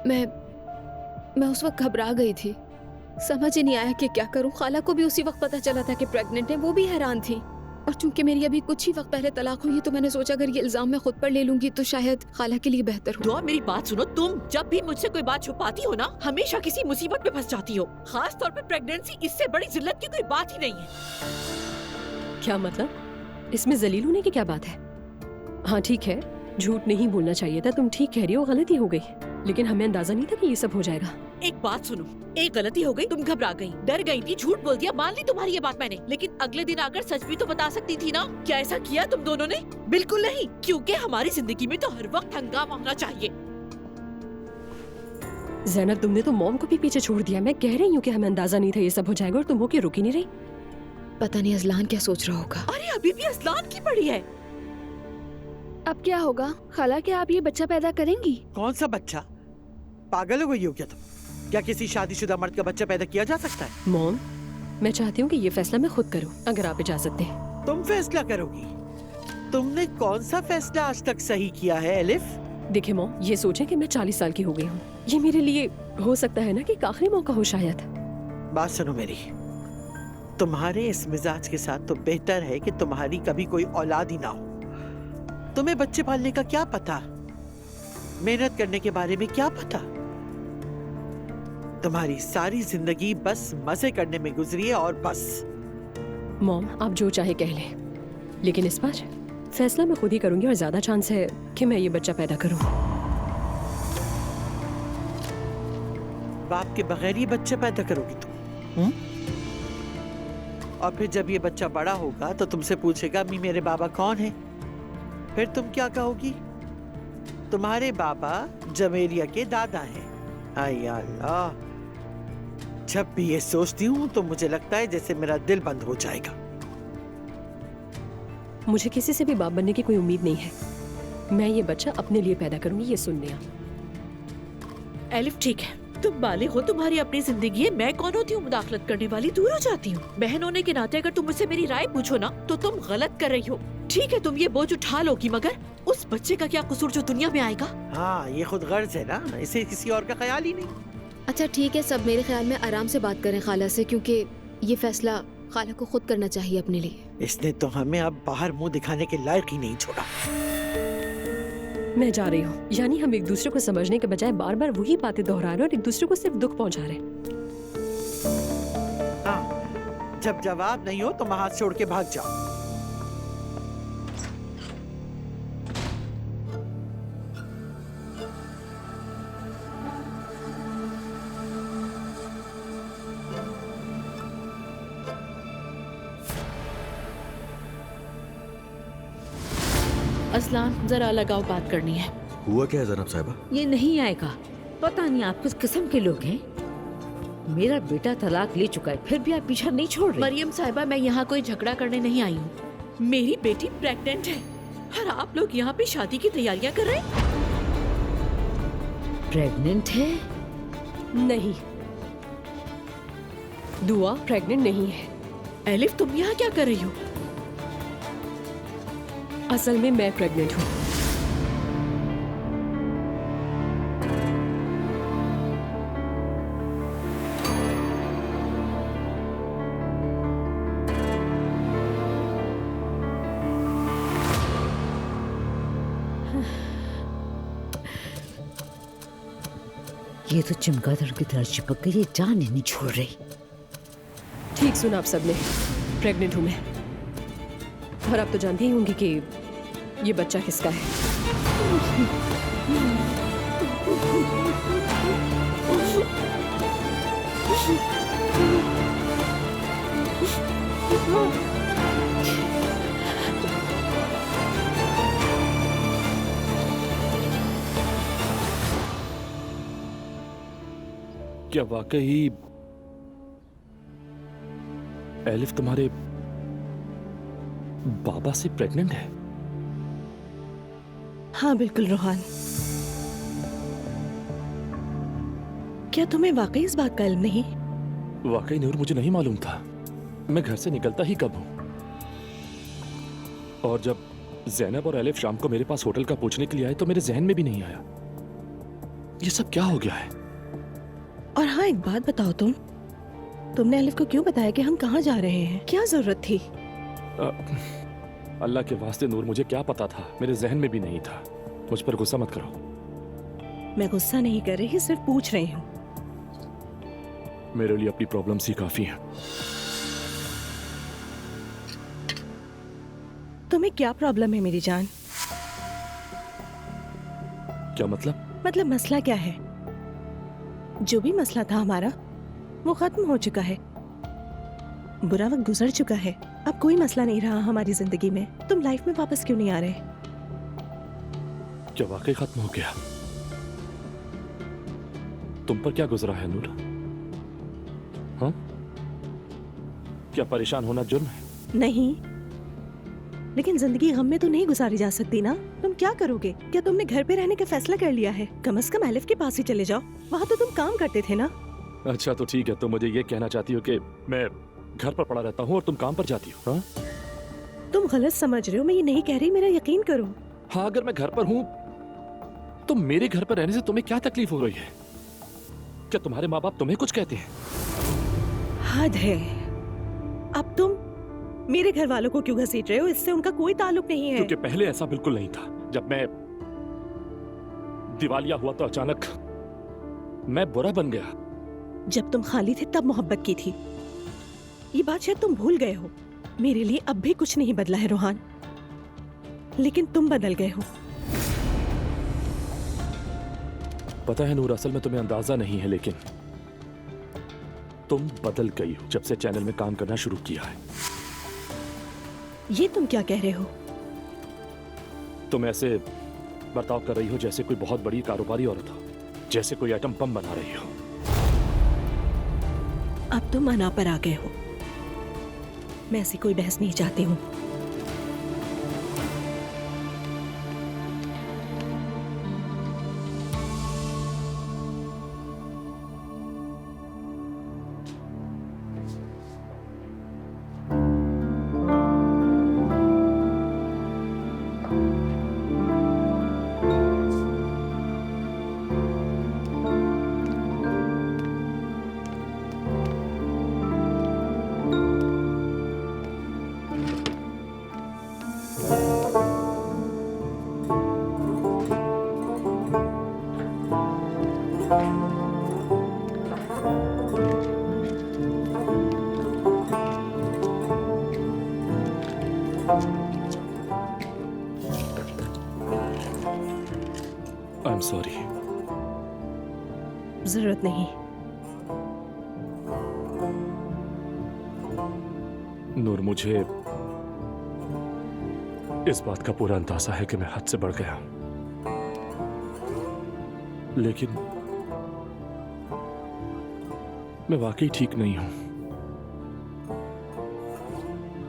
मैं उस वक्त घबरा गई थी, समझ ही नहीं आया कि क्या करूं। खाला को भी उसी वक्त पता चला था कि प्रेग्नेंट है, वो भी हैरान थी। और चूंकि मेरी अभी कुछ ही वक्त पहले तलाक हुई है, तो मैंने सोचा अगर ये इल्जाम मैं खुद पर ले लूंगी तो शायद खाला के लिए बेहतर हो। दुआ, मेरी बात सुनो। तुम जब भी मुझसे कोई बात छुपाती हो ना, हमेशा किसी मुसीबत में फंस जाती हो। खास तौर पे प्रेगनेंसी, इससे बड़ी जिल्लत की कोई बात ही नहीं है। क्या मतलब? इसमें जलील होने की क्या बात है? हाँ ठीक है, झूठ नहीं बोलना चाहिए था, तुम ठीक कह रही हो, गलती हो गई, लेकिन हमें अंदाजा नहीं था कि ये सब हो जाएगा। एक बात सुनो, एक गलती हो गई, तुम घबरा गई, डर गई थी, झूठ बोल दिया, मान ली तुम्हारी ये बात मैंने, लेकिन अगले दिन आकर सच भी तो बता सकती थी ना। क्या ऐसा किया तुम दोनों ने? बिल्कुल नहीं, क्योंकि हमारी जिंदगी में तो हर वक्त हंगामा होना चाहिए। ज़ैनब, तुमने तो मॉम को भी पीछे छोड़ दिया। मैं कह रही हूँ कि हमें अंदाजा नहीं था ये सब हो जाएगा, और तुम हो के रुक ही नहीं रही। पता नहीं अजलान क्या सोच रहा होगा। अरे अभी भी अजलान की पड़ी है। अब क्या होगा खाला, क्या आप ये बच्चा पैदा करेंगी? कौन सा बच्चा? पागल हो गई हो क्या तुम? क्या किसी शादीशुदा मर्द का बच्चा पैदा किया जा सकता है? मॉम, मैं चाहती हूँ कि ये फैसला मैं खुद करूँ, अगर आप इजाजत दें। तुम फैसला करोगी? तुमने कौन सा फैसला आज तक सही किया है एलिफ? देखिए मॉम, ये सोचें कि मैं 40 साल की हो गई हूँ। ये मेरे लिए हो सकता है ना कि एक आखिरी मौका हो शायद। बात सुनो मेरी, तुम्हारे इस मिजाज के साथ तो बेहतर है कि तुम्हारी कभी कोई औलाद ही ना हो। तुम्हें बच्चे पालने का क्या पता, मेहनत करने के बारे में क्या पता। तुम्हारी सारी जिंदगी बस मजे करने में गुजरी है और बस। मॉम, आप जो चाहे कह लें, लेकिन इस बार फैसला मैं खुद ही करूंगी, और ज्यादा चांस है कि मैं ये बच्चा पैदा करूं। बाप के बगैर ये बच्चा पैदा करोगी तुम? और फिर जब ये बच्चा बड़ा होगा तो तुमसे पूछेगा अम्मी मेरे बाबा कौन है? फिर तुम क्या कहोगी? तुम्हारे बाबा जमेलिया के दादा हैं। आय अल्लाह, जब भी ये सोचती हूँ तो मुझे लगता है जैसे मेरा दिल बंद हो जाएगा। मुझे किसी से भी बाप बनने की कोई उम्मीद नहीं है, मैं ये बच्चा अपने लिए पैदा करूंगी, ये सुन लिया। एलिफ ठीक है, तुम बालिग हो, तुम्हारी अपनी जिंदगी है, मैं कौन होती हूँ मुदाखलत करने वाली? दूर हो जाती हूँ। बहन होने के नाते अगर तुम मुझसे मेरी राय पूछो ना तो तुम गलत कर रही हो। ठीक है तुम ये बोझ उठा लोगी, मगर उस बच्चे का क्या कसूर जो दुनिया में आएगा? हाँ ये खुद गर्ज है ना, इसे किसी और का ख्याल ही नहीं। अच्छा ठीक है, सब मेरे ख्याल में आराम से बात करें खाला से, क्योंकि ये फैसला खाला को खुद करना चाहिए अपने लिए। इसने तो हमें अब बाहर मुंह दिखाने के लायक ही नहीं छोड़ा। मैं जा रही हूँ। यानी हम एक दूसरे को समझने के बजाय बार बार वही बातें दोहरा रहे हैं और एक दूसरे को सिर्फ दुख पहुंचा रहे हैं। हाँ, जब जवाब नहीं हो तो हाथ छोड़ के भाग जाओ। असलान जरा लगाओ, बात करनी है। हुआ क्या है जनाब साहिबा? ये नहीं आएगा। पता नहीं आप किस किस्म के लोग हैं। मेरा बेटा तलाक ले चुका है, फिर भी आप पीछा नहीं छोड़ रहे। मरियम साहिबा, मैं यहाँ कोई झगड़ा करने नहीं आई हूँ। मेरी बेटी प्रेग्नेंट है और आप लोग यहाँ पे शादी की तैयारियाँ कर रहे हैं। प्रेग्नेंट है? नहीं, दुआ प्रेग्नेंट नहीं है। एलिफ तुम यहाँ क्या कर रही हो? असल में मैं प्रेग्नेंट हूँ। ये तो चमगादड़ की तरह चिपक गई, ये जान ही नहीं छोड़ रही। ठीक सुना आप सबने, प्रेग्नेंट हूँ मैं। और आप तो जानती ही होंगी कि ये बच्चा किसका है। क्या वाकई एलिफ तुम्हारे बाबा से प्रेग्नेंट है? हाँ बिल्कुल रोहान। क्या तुम्हें वाकई इस बात का इल्म नहीं? वाकई नूर, मुझे नहीं मालूम था। मैं घर से निकलता ही कब हूं। और जब ज़ैनब और एलिफ शाम को मेरे पास होटल का पूछने के लिए आए तो मेरे जहन में भी नहीं आया। ये सब क्या हो गया है? और हाँ एक बात बताओ, तुमने एलिफ को क्यों बताया कि हम कहाँ जा रहे हैं? क्या जरूरत थी? अल्लाह के वास्ते नूर, मुझे क्या पता था? मेरे जहन में भी नहीं था। मुझ पर गुस्सा मत करो। मैं गुस्सा नहीं कर रही, सिर्फ पूछ रही हूँ। मेरे लिए अपनी प्रॉब्लम्स ही काफी हैं। तुम्हें क्या प्रॉब्लम है मेरी जान? क्या मतलब? मतलब मसला क्या है? जो भी मसला था हमारा वो खत्म हो चुका है। बुरा वक्त गुजर चुका है। अब कोई मसला नहीं रहा हमारी जिंदगी में। तुम लाइफ में वापस क्यों नहीं आ रहे? क्या वाकई खत्म हो गया? तुम पर क्या गुजरा है नूर? हाँ? क्या परेशान होना जुर्म है? नहीं, लेकिन जिंदगी गम में तो नहीं गुजारी जा सकती ना। तुम क्या करोगे? क्या तुमने घर पे रहने का फैसला कर लिया है? कम से कम एलिफ के पास ही चले जाओ, वहाँ तो तुम काम करते थे ना। अच्छा तो ठीक है, तुम मुझे ये कहना चाहती हो कि मैं घर पर पड़ा रहता हूँ और तुम काम पर जाती हो? हाँ? तुम गलत समझ रहे हो, मैं ये नहीं कह रही, मेरा यकीन करो। हाँ, अगर मैं घर पर हूँ तो मेरे घर पर रहने से तुम्हें क्या तकलीफ हो रही है? क्या तुम्हारे माँ बाप तुम्हें कुछ कहते हैं? हद है। अब तुम मेरे घर वालों को क्यों घसीट रहे हो? इससे उनका कोई ताल्लुक नहीं है। क्योंकि पहले ऐसा बिल्कुल नहीं था। जब मैं दिवालिया हुआ तो अचानक मैं बुरा बन गया। जब तुम खाली थे तब मोहब्बत की थी। ये बात शायद तुम भूल गए हो। मेरे लिए अब भी कुछ नहीं बदला है रोहान, लेकिन तुम बदल गए हो। पता है नूर, असल में तुम्हें अंदाजा नहीं है, लेकिन तुम बदल गई हो जब से चैनल में काम करना शुरू किया है। ये तुम क्या कह रहे हो? तुम ऐसे बर्ताव कर रही हो जैसे कोई बहुत बड़ी कारोबारी औरत हो, जैसे कोई आइटम बम बना रही हो। अब तुम अना पर आ गए हो। मैं ऐसी कोई बहस नहीं चाहती हूँ। I am sorry. जरूरत नहीं। नूर, मुझे इस बात का पूरा अंदाजा है कि मैं हद से बढ़ गया, लेकिन मैं वाकई ठीक नहीं हूं।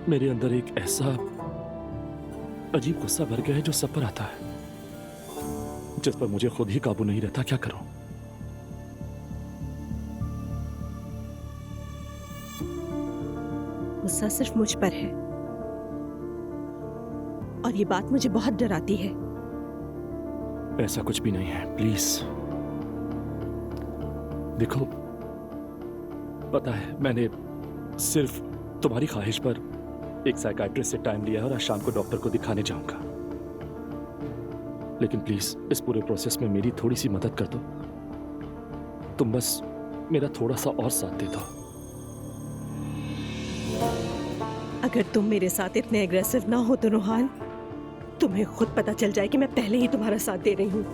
मेरे अंदर एक ऐसा अजीब गुस्सा भर गया है जो सब पर आता है, जिस पर मुझे खुद ही काबू नहीं रहता। क्या करूं? गुस्सा सिर्फ मुझ पर है और ये बात मुझे बहुत डराती है। ऐसा कुछ भी नहीं है, प्लीज। देखो, पता है मैंने सिर्फ तुम्हारी ख्वाहिश पर एक साइकाइट्रिस्ट से टाइम लिया है और आज शाम को डॉक्टर को दिखाने जाऊंगा, लेकिन प्लीज इस पूरे प्रोसेस में मेरी थोड़ी सी मदद कर दो। तुम बस मेरा थोड़ा सा और साथ दे दो। अगर तुम मेरे साथ इतने एग्रेसिव ना हो तो रोहान, तुम्हें खुद पता चल जाए कि मैं पहले ही तुम्हारा साथ दे रही हूँ।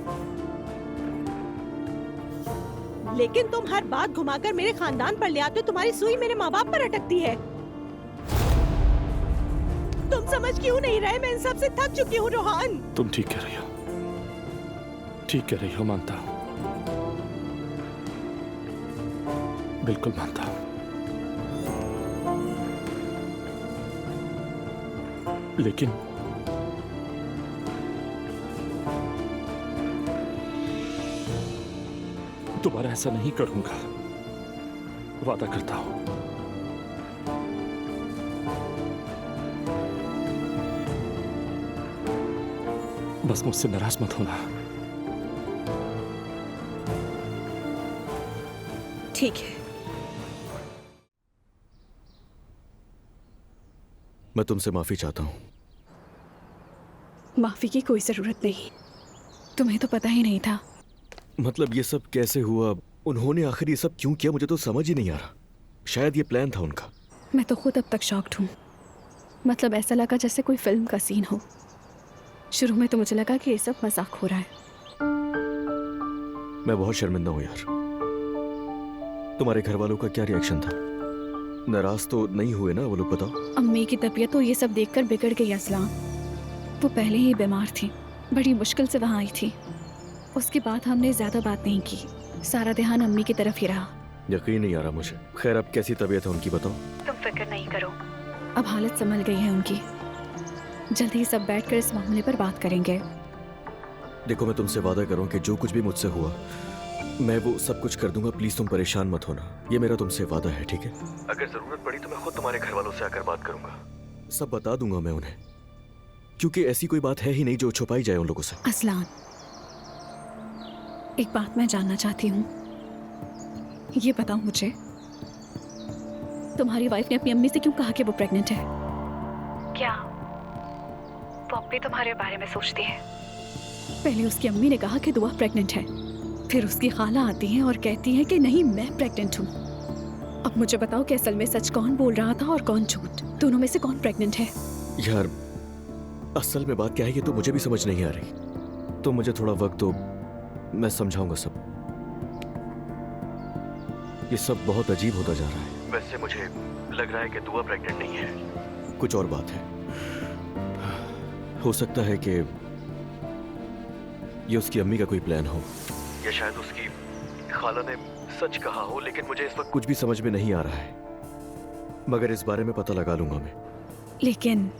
लेकिन तुम हर बात घुमाकर मेरे खानदान पर ले आते हो। तुम्हारी सुई मेरे माँ बाप पर अटकती है। तुम समझ क्यों नहीं रहे? मैं इन सब से थक चुकी हूँ रोहान। तुम ठीक कह रही हो, ठीक कह रही हो, मानता हूँ, बिल्कुल मानता हूँ। लेकिन दोबारा ऐसा नहीं करूंगा, वादा करता हूं। बस मुझसे नाराज मत होना। ठीक है। मैं तुमसे माफी चाहता हूं। माफी की कोई जरूरत नहीं, तुम्हें तो पता ही नहीं था। मतलब ये सब कैसे हुआ? उन्होंने आखिर ये सब क्यों किया? मुझे तो समझ ही नहीं आ रहा। शायद ये प्लान था उनका। मैं तो खुद अब तक शॉक्ड हूँ। मतलब ऐसा लगा जैसे कोई फिल्म का सीन हो। शुरू में तो मुझे लगा कि ये सब मजाक हो रहा है। मैं बहुत शर्मिंदा हूँ यार। तुम्हारे घर वालों का क्या रिएक्शन था? नाराज तो नहीं हुए ना वो लोग? बताओ। अम्मी की तबीयत तो ये सब देखकर बिगड़ गई असलान। वो पहले ही बीमार थी, बड़ी मुश्किल से वहाँ आई थी। उसके बाद हमने ज्यादा बात नहीं की, सारा ध्यान अम्मी की तरफ ही रहा। यकीन नहीं आ रहा मुझे। खैर, अब कैसी तबीयत है उनकी बताओ। तुम फिक्र नहीं करो, अब हालत संभल गई है उनकी। जल्द ही सब बैठकर इस मामले पर बात करेंगे। देखो, मैं तुमसे वादा करूँ कि जो कुछ भी मुझसे हुआ मैं वो सब कुछ कर दूंगा। प्लीज तुम परेशान मत होना, ये मेरा तुमसे वादा है, ठीक है? अगर जरूरत पड़ी तो मैं खुद तुम्हारे घर वालों से आकर बात करूंगा। सब बता दूंगा मैं उन्हें, क्योंकि ऐसी कोई बात है ही नहीं जो छुपाई जाए उन लोगों से। असलान, एक बात मैं जानना चाहती हूँ। ये बताओ मुझे, तुम्हारी वाइफ ने अपनी अम्मी से क्यों कहा कि वो प्रेग्नेंट है? क्या पॉप्पी तुम्हारे बारे में सोचती है? पहले उसकी अम्मी ने कहा कि दुआ प्रेग्नेंट है, फिर उसकी खाला आती है और कहती है कि नहीं मैं प्रेग्नेंट हूँ। अब मुझे बताओ कि असल में सच कौन बोल रहा था और कौन झूठ? दोनों में से कौन प्रेग्नेंट है? यार, असल में बात क्या है ये तो मुझे भी समझ नहीं आ रही। तो मुझे थोड़ा वक्त दो, मैं समझाऊंगा सब। ये सब बहुत अजीब होता जा रहा है। वैसे मुझे लग रहा है कि दुआ प्रेग्नेंट नहीं है, कुछ और बात है। हो सकता है कि ये उसकी अम्मी का कोई प्लान हो, या शायद उसकी खाला ने सच कहा हो, लेकिन मुझे इस वक्त कुछ भी समझ में नहीं आ रहा है। मगर इस बारे में पता लगा लूंगा मैं। लेकिन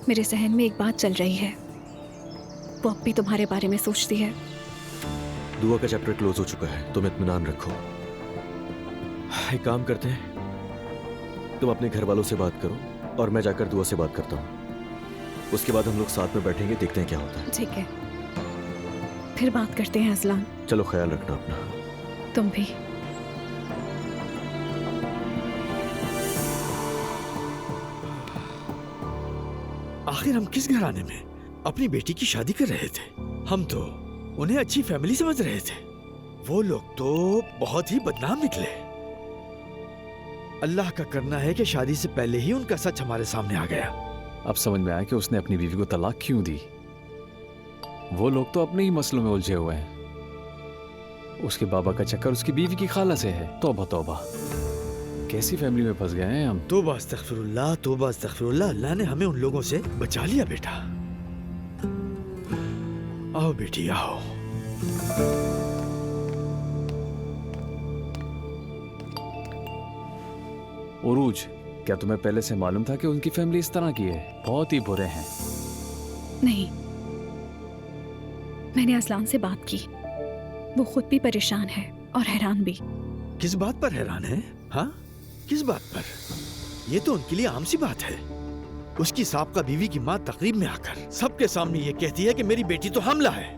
मेरे जहन में एक बात चल रही है। पॉप्पी तुम्हारे बारे में सोचती है। दुआ का चैप्टर क्लोज हो चुका है, तुम इत्मीनान रखो। एक काम करते हैं, तुम अपने घर वालों से बात करो और मैं जाकर दुआ से बात करता हूँ। उसके बाद हम लोग साथ में बैठेंगे, देखते हैं क्या होता है। ठीक है, फिर बात करते हैं असलान। चलो, ख्याल रखना अपना। तुम भी। आखिर हम किस घराने में अपनी बेटी की शादी कर रहे थे? हम तो उन्हें अच्छी फैमिली समझ रहे थे। वो लोग तो बहुत ही बदनाम निकले। अल्लाह का करना है कि शादी से पहले ही उनका सच हमारे सामने आ गया। अब समझ में आया कि उसने अपनी बीवी को तलाक क्यों दी। वो लोग तो अपने ही मसलों में उलझे हुए हैं। उसके बाबा का चक्कर उसकी बीवी की खाला से है। तौबा तौबा, कैसी फैमिली में फंस गए हैं हम। तौबा अस्तगफिरुल्लाह, तौबा अस्तगफिरुल्लाह। अल्लाह ने हमें उन लोगों से बचा लिया बेटा। आओ बेटी आओ। उरूज, क्या तुम्हें पहले से मालूम था कि उनकी फैमिली इस तरह की है? बहुत ही बुरे हैं। नहीं, मैंने असलान से बात की। वो खुद भी परेशान है और हैरान भी। किस बात पर हैरान है? हाँ, किस बात पर? ये तो उनके लिए आम सी बात है। उसकी साबका बीवी की माँ तकरीब में आकर सबके सामने ये कहती है कि मेरी बेटी तो हमला है।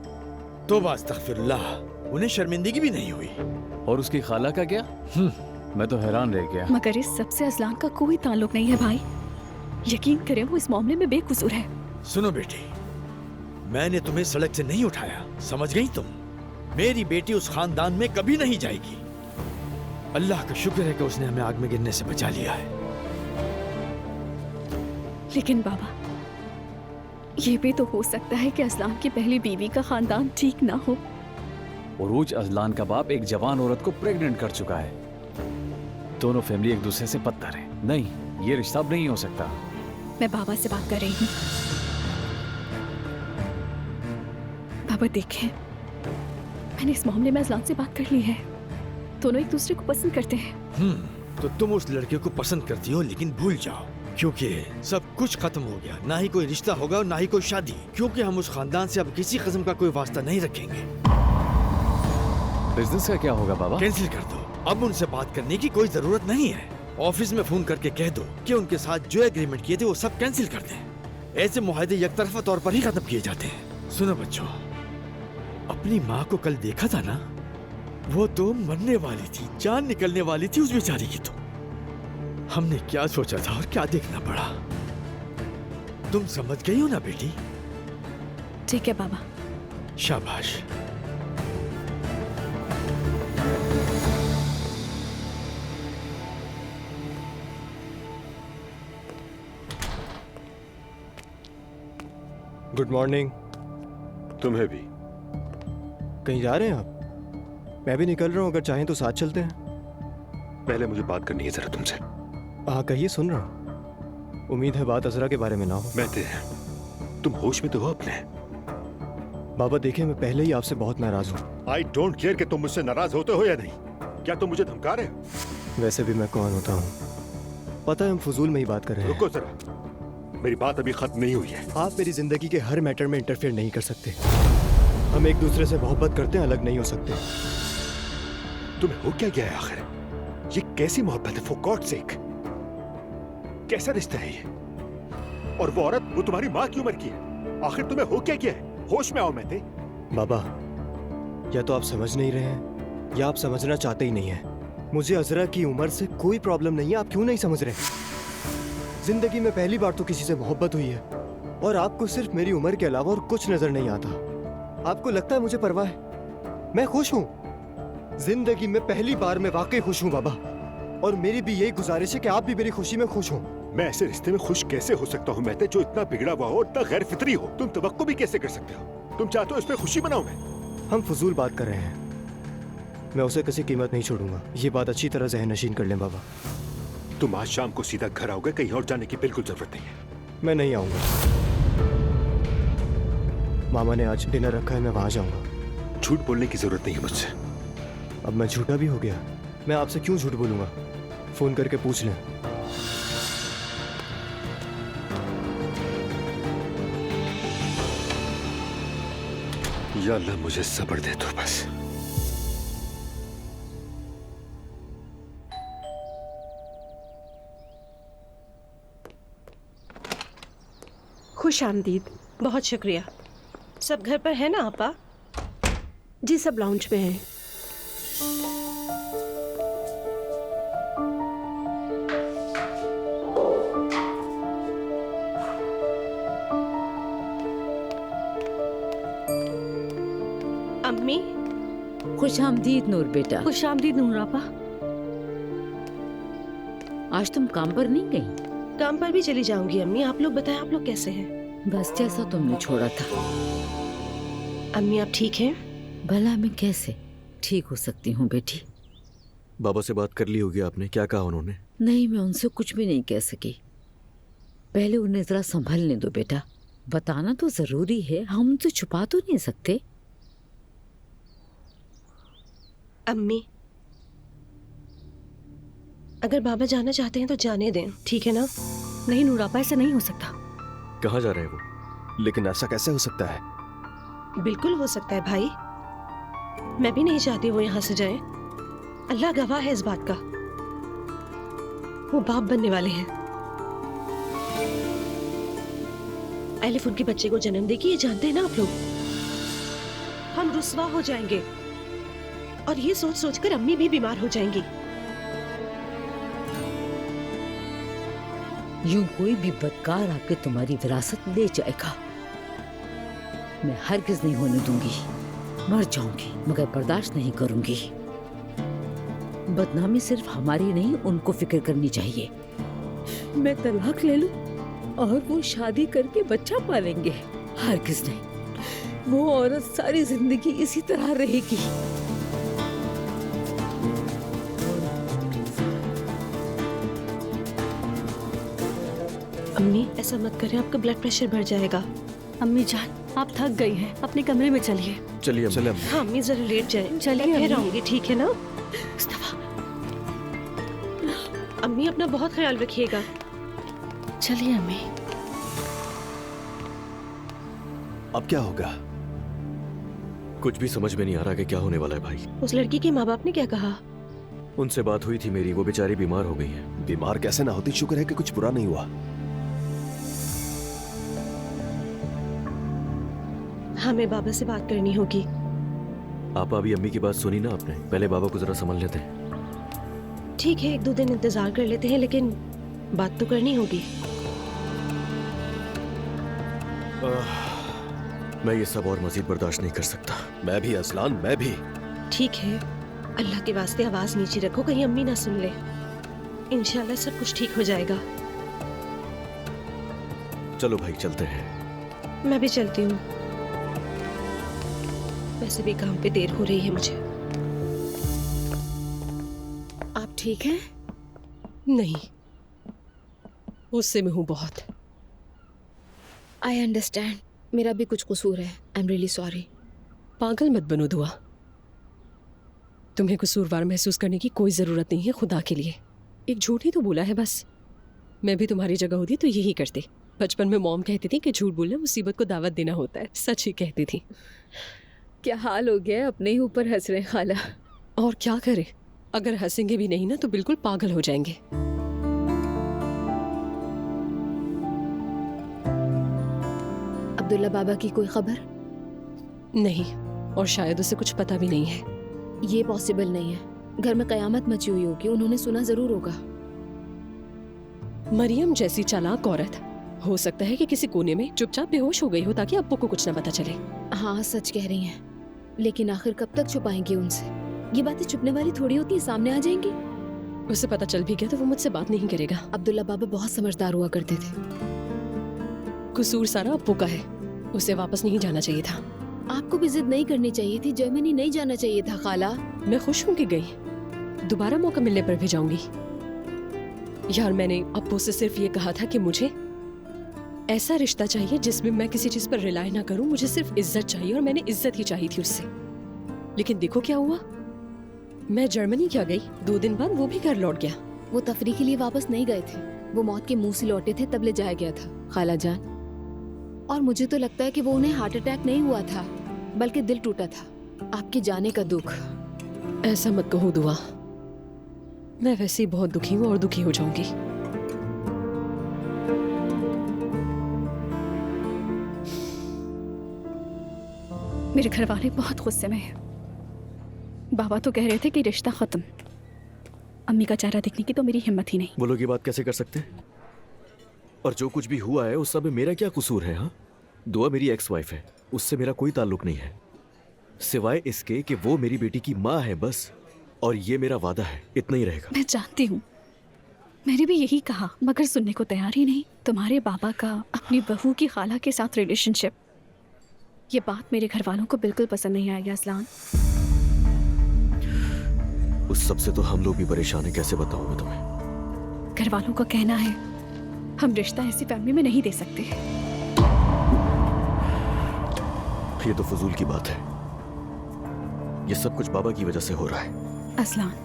तौबा अस्तगफिरुल्लाह, उन्हें शर्मिंदगी भी नहीं हुई। और उसकी खाला का क्या? मैं तो हैरान रह गया। मगर इस सबसे असलान का कोई ताल्लुक नहीं है भाई। यकीन करें, वो इस मामले में बेकसूर है। सुनो बेटी, मैंने तुम्हें सड़क से नहीं उठाया, समझ गई तुम? मेरी बेटी उस खानदान में कभी नहीं जाएगी। अल्लाह का शुक्र है कि उसने हमें आग में गिरने से बचा लिया है। लेकिन बाबा, ये भी तो हो सकता है कि असलान की पहली बीवी का खानदान ठीक ना हो। उरूज, अजलान का बाप एक जवान औरत को प्रेग्नेंट कर चुका है। दोनों फैमिली एक दूसरे से बदतर है। नहीं, ये रिश्ता अब नहीं हो सकता। मैं बाबा से बात कर रही हूँ। बाबा देखें, मैंने इस मामले में असलान से बात कर ली है। दोनों एक दूसरे को पसंद करते हैं। तो तुम उस लड़के को पसंद करती हो, लेकिन भूल जाओ, क्योंकि सब कुछ खत्म हो गया। ना ही कोई रिश्ता होगा और ना ही कोई शादी, क्योंकि हम उस खानदान से अब किसी किस्म का कोई वास्ता नहीं रखेंगे। बिजनेस का क्या होगा बाबा? कैंसिल कर दो। अब उनसे बात करने की कोई जरूरत नहीं है। ऑफिस में फोन करके कह दो कि उनके साथ जो एग्रीमेंट किए थे वो सब कैंसिल कर दें। ऐसे मुआहदे एकतरफा तौर पर ही खत्म किए जाते हैं। सुनो बच्चों, अपनी माँ को कल देखा था ना? वो तो मरने वाली थी, जान निकलने वाली थी उस बेचारी की। तो हमने क्या सोचा था और क्या देखना पड़ा। तुम समझ गई हो ना बेटी? ठीक है बाबा। शाबाश। Good morning. तुम्हें भी। कहीं जा रहे हैं आप? मैं भी निकल रहा हूँ, अगर चाहें तो साथ चलते हैं। पहले मुझे बात करनी है जरा तुमसे। हाँ कहिए, सुन रहा हूँ। उम्मीद है बात अजरा के बारे में ना हो। महते, तुम होश में तो हो अपने? बाबा देखिए, मैं पहले ही आपसे बहुत नाराज हूँ। आई डोंट केयर कि तुम मुझसे नाराज होते हो या नहीं। क्या तुम मुझे धमका रहे हो? वैसे भी मैं कौन होता हूँ, पता है हम फजूल में ही बात कर रहे हैं। रुको जरा, मेरी बात अभी खत्म नहीं हुई है। आप मेरी जिंदगी के हर मैटर में इंटरफेयर नहीं कर सकते। हम एक दूसरे से मोहब्बत करते हैं, अलग नहीं हो सकते। तुम्हें हो क्या गया है आखिर? ये कैसी मोहब्बत है? फॉर गॉड सेक, कैसा रिश्ता है ये? और वो औरत, वो तुम्हारी माँ की उम्र की है। आखिर तुम्हें हो क्या गया है? होश में आओ महते। बाबा, या तो आप समझ नहीं रहे हैं या आप समझना चाहते ही नहीं है। मुझे अजरा की उम्र से कोई प्रॉब्लम नहीं है। आप क्यों नहीं समझ रहे? जिंदगी में पहली बार तो किसी से मोहब्बत हुई है और आपको सिर्फ मेरी उम्र के अलावा और कुछ नजर नहीं आता। आपको लगता है मुझे परवाह है? मैं खुश हूँ। जिंदगी में पहली बार मैं वाकई खुश हूँ बाबा, और मेरी भी यही गुजारिश है कि आप भी मेरी खुशी में खुश हो। मैं ऐसे रिश्ते में खुश कैसे हो सकता हूँ महते, जो इतना बिगड़ा हुआ हो, इतना गैर फितरी हो? तुम तवक्को भी कैसे कर सकते हो? तुम चाहते हो इसमें खुशी मनाऊं मैं? हम फजूल बात कर रहे हैं। मैं उसे किसी कीमत नहीं छोड़ूंगा। ये बात अच्छी तरह जहन नशीन कर लें बाबा। तुम आज शाम को सीधा घर आओगे, कहीं और जाने की बिल्कुल जरूरत नहीं है। मैं नहीं आऊंगा। मामा ने आज डिनर रखा है, मैं वहां जाऊंगा। झूठ बोलने की जरूरत नहीं है मुझसे। अब मैं झूठा भी हो गया। मैं आपसे क्यों झूठ बोलूंगा? फोन करके पूछ लें। या अल्लाह मुझे सब्र दे दो बस। खुश आमदीद। बहुत शुक्रिया। सब घर पर है ना आपा? जी सब लाउंज में हैं। अम्मी। खुश आमदीद नूर बेटा। खुश आमदीद नूर आपा। आज तुम काम पर नहीं गई? काम पर भी चली जाऊंगी अम्मी। आप लोग बताएं, आप लोग कैसे हैं? बस जैसा तुमने छोड़ा था। अम्मी आप ठीक हैं? भला मैं कैसे ठीक हो सकती हूँ बेटी? बाबा से बात कर ली होगी आपने? क्या कहा उन्होंने? नहीं, मैं उनसे कुछ भी नहीं कह सकी। पहले उन्हें जरा संभलने दो बेटा। बताना तो जरूरी है, हम उनसे छुपा तो नहीं सकते। अम्मी अगर बाबा जाना चाहते हैं तो जाने दें, ठीक है ना? नहीं नूरापा, ऐसा नहीं हो सकता। कहाँ जा रहे हैं वो? लेकिन ऐसा कैसे हो सकता है? बिल्कुल हो सकता है भाई। मैं भी नहीं चाहती वो यहाँ से जाएं। अल्लाह गवाह है इस बात का। वो बाप बनने वाले हैं। एलिफ उनके बच्चे को जन्म देगी, ये जानते हैं ना आप लोग। हम रुस्वा हो जाएंगे और ये सोच सोचकर अम्मी भी बीमार हो जाएंगी। यूं कोई भी बदकार आके तुम्हारी विरासत ले जाएगा। मैं हरगिज नहीं होने दूंगी। मर जाऊंगी मगर बर्दाश्त नहीं करूंगी। बदनामी सिर्फ हमारी नहीं, उनको फिक्र करनी चाहिए। मैं तलाक ले लूं और वो शादी करके बच्चा पालेंगे? हरगिज नहीं। वो औरत सारी जिंदगी इसी तरह रहेगी। अम्मी ऐसा मत करें, आपका ब्लड प्रेशर बढ़ जाएगा। अम्मी जान आप थक गई हैं, अपने कमरे में चलिए। चलिए चले। हाँ अम्मी जरा लेट जाएं। चलिए मैं फिर अम्मी। आऊंगी, ठीक है ना? अम्मी अपना बहुत ख्याल रखिएगा। चलिए अम्मी। अब क्या होगा? कुछ भी समझ में नहीं आ रहा कि क्या होने वाला है भाई। उस लड़की के माँ बाप ने क्या कहा? उनसे बात हुई थी मेरी, वो बेचारी बीमार हो गई है। बीमार कैसे ना होती, शुक्र है कि कुछ बुरा नहीं हुआ। हमें बाबा से बात करनी होगी। आप अभी अम्मी की बात सुनी ना आपने? पहले बाबा को जरा समझ लेते हैं। ठीक है, 1-2 दिन इंतजार कर लेते हैं, लेकिन बात तो करनी होगी। मैं ये सब और मजीद बर्दाश्त नहीं कर सकता। मैं भी असलान, मैं भी। ठीक है, अल्लाह के वास्ते आवाज नीचे रखो, कहीं अम्मी ना सुन ले। इंशाल्लाह सब कुछ ठीक हो जाएगा। चलो भाई चलते हैं। मैं भी चलती हूँ। वैसे भी काम पे देर हो रही है मुझे। आप ठीक हैं? नहीं, उससे मैं हूँ बहुत। आई अंडरस्टैंड, मेरा भी कुछ कसूर है। I am really sorry. पागल मत बनो दुआ। तुम्हें कसूरवार महसूस करने की कोई जरूरत नहीं है, खुदा के लिए। एक झूठ ही तो बोला है बस। मैं भी तुम्हारी जगह होती तो यही करती। बचपन में मॉम कहती थी कि झूठ बोलना मुसीबत को दावत देना होता है। सच ही कहती थी। क्या हाल हो गया है, अपने ही ऊपर हंस रहे खाला। और क्या करें, अगर हंसेंगे भी नहीं ना तो बिल्कुल पागल हो जाएंगे। अब्दुल्ला बाबा की कोई खबर? नहीं, और शायद उसे कुछ पता भी नहीं है। ये पॉसिबल नहीं है। घर में कयामत मची हुई होगी, उन्होंने सुना जरूर होगा। मरियम जैसी चालाक औरत हो सकता है कि किसी कोने में चुपचाप बेहोश हो गई हो ताकि अब्बू को कुछ न पता चले। हाँ सच कह रही हैं, लेकिन आखिर कब तक छुपाएंगे उनसे? ये बातें छुपने वाली थोड़ी होती है, सामने आ जाएंगी। उसे पता चल भी गया तो वो मुझसे बात नहीं करेगा। अब्दुल्ला बाबा बहुत समझदार हुआ करते थे। कसूर सारा अब्बू का है, उसे वापस नहीं जाना चाहिए था। आपको भी जिद नहीं करनी चाहिए थी, जर्मनी नहीं जाना चाहिए था खाला। मैं खुश हूँ कि गई, दोबारा मौका मिलने पर भी जाऊंगी। यार मैंने अब्बू से सिर्फ ये कहा था कि मुझे ऐसा रिश्ता चाहिए जिसमें मैं किसी चीज पर रिलाय ना करूं। मुझे सिर्फ इज्जत चाहिए और मैंने इज्जत ही चाहिए थी उससे। लेकिन देखो क्या हुआ, मैं जर्मनी क्या गई, 2 दिन बाद वो भी घर लौट गया। वो तफरी के लिए वापस नहीं गए थे, वो मौत के मुंह से लौटे थे तब ले जाया गया था खाला जान। और मुझे तो लगता है कि वो उन्हें हार्ट अटैक नहीं हुआ था, बल्कि दिल टूटा था। आपके जाने का दुख। ऐसा मत कहो दुआ, मैं वैसे ही बहुत दुखी हूँ और दुखी हो जाऊंगी। मेरे घर वाले बहुत गुस्से में हैं। बाबा तो कह रहे थे कि रिश्ता खत्म। अम्मी का चेहरा देखने की तो मेरी हिम्मत ही नहीं। वो लोग ये बात कैसे कर सकते हैं? और जो कुछ भी हुआ है उस सब में मेरा क्या कसूर है? हाँ, दुआ मेरी एक्स वाइफ है, उससे मेरा कोई ताल्लुक नहीं है, सिवाय इसके कि वो मेरी बेटी की माँ है बस। और ये मेरा वादा है, इतना ही रहेगा। मैं जानती हूँ, मैंने भी यही कहा मगर सुनने को तैयार ही नहीं। तुम्हारे बाबा का अपनी बहू की खाला के साथ रिलेशनशिप, ये बात मेरे घर वालों को बिल्कुल पसंद नहीं आएगी असलान। उस सब से तो हम लोग भी परेशान हैं, कैसे बताऊं मैं तुम्हें। घर वालों का कहना है हम रिश्ता ऐसी फैमिली में नहीं दे सकते। ये तो फजूल की बात है, ये सब कुछ बाबा की वजह से हो रहा है। असलान,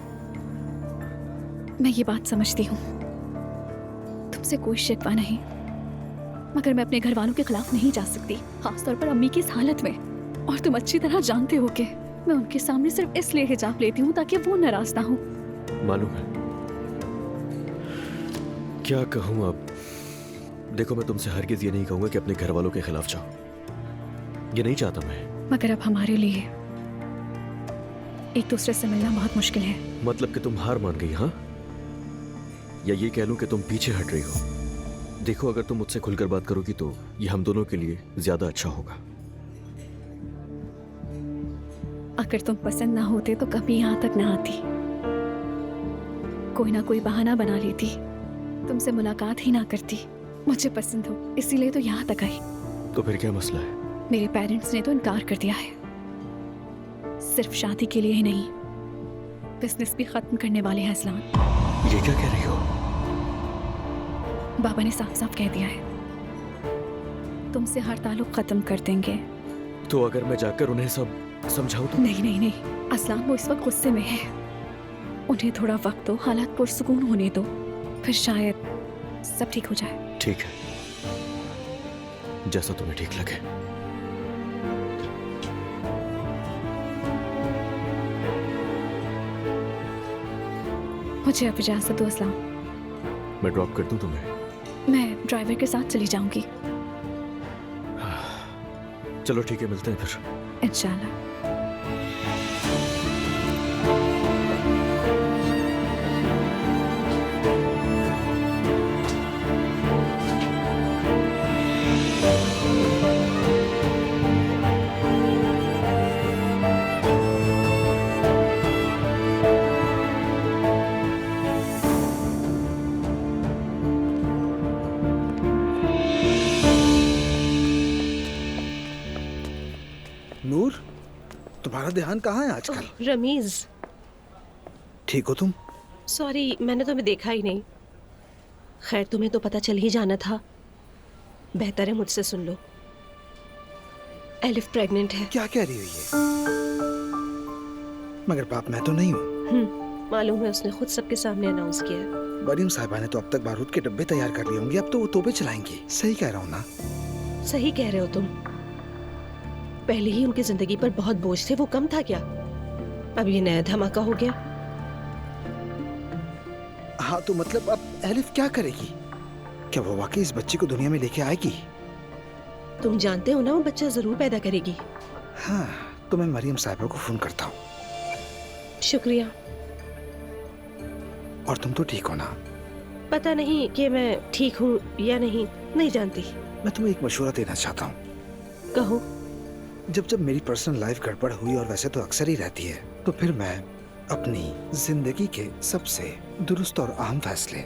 मैं ये बात समझती हूँ, तुमसे कोई शिकवा नहीं, मगर मैं अपने घर वालों के खिलाफ नहीं जा सकती, खासतौर पर अम्मी की इस हालत में। और तुम अच्छी तरह जानते हो कि मैं उनके सामने सिर्फ इसलिए हिजाब लेती हूँ ताकि वो नाराज ना हो। मालूम है, क्या कहूँ अब। देखो, मैं तुमसे हरगिज ये नहीं कहूंगा कि अपने घर वालों के खिलाफ जाओ, ये नहीं चाहता मैं। मगर अब हमारे लिए एक दूसरे से मिलना बहुत मुश्किल है। मतलब कि तुम हार मान गई, हाँ? या ये कह लूं कि तुम पीछे हट रही हो। देखो, अगर तुम मुझसे खुलकर बात करोगी तो ये हम दोनों के लिए ज्यादा अच्छा होगा। अगर तुम पसंद ना होते तो कभी यहाँ तक ना आती, कोई ना कोई बहाना बना लेती, तुमसे मुलाकात ही ना करती। मुझे पसंद हो इसीलिए तो यहाँ तक आई। तो फिर क्या मसला है? मेरे पेरेंट्स ने तो इनकार कर दिया है, सिर्फ शादी के लिए ही नहीं, बिजनेस भी खत्म करने वाले हैं असलान। ये क्या कह रही हो? बाबा ने साफ साफ कह दिया है तुमसे हर ताल्लुक खत्म कर देंगे। तो अगर मैं जाकर उन्हें सब समझाऊं तो? नहीं नहीं नहीं असलान, वो इस वक्त गुस्से में है, उन्हें थोड़ा वक्त दो, हालात पुरसुकून होने दो, फिर शायद सब ठीक हो जाए। ठीक है, जैसा तुम्हें ठीक लगे। मुझे अब इजाजत दो असलान। मैं ड्रॉप कर दूं तुम्हें? मैं ड्राइवर के साथ चली जाऊंगी। चलो ठीक है, मिलते हैं फिर इंशाल्लाह। नूर, तुम्हारा ध्यान कहाँ है आजकल? रमीज, ठीक हो तुम? सॉरी, मैंने तुम्हें देखा ही नहीं। खैर, तुम्हें तो पता चल ही जाना था। बेहतर है मुझसे सुन लो, एलिफ प्रेग्नेंट है। क्या कह रही हो ये? मगर बाप मैं तो नहीं हूँ। मालूम है, उसने खुद सबके सामने अनाउंस किया है। मरियम साहिबा ने तो अब तक बारूद के डब्बे तैयार कर लिए होंगे, अब तो वो तोपे चलाएंगी। सही कह रहा हूँ ना? सही कह रहे हो तुम। पहले ही उनकी जिंदगी पर बहुत बोझ थे, वो कम था क्या? अब ये नया धमाका हो गया। हाँ, तो मतलब अब एलिफ क्या करेगी? क्या वो वाकई इस बच्चे को दुनिया में लेके आएगी? तुम जानते हो ना, वो बच्चा जरूर पैदा करेगी। हाँ, तो मैं मरियम साहिबा को फोन करता हूँ। शुक्रिया। और तुम तो ठीक हो ना? पता नहीं कि मैं ठीक हूँ या नहीं जानती। मैं तुम्हें एक मशवरा देना चाहता हूँ। कहो। जब जब मेरी पर्सनल लाइफ गड़बड़ हुई, और वैसे तो अक्सर ही रहती है, तो फिर मैं अपनी जिंदगी के सबसे दुरुस्त और अहम फैसले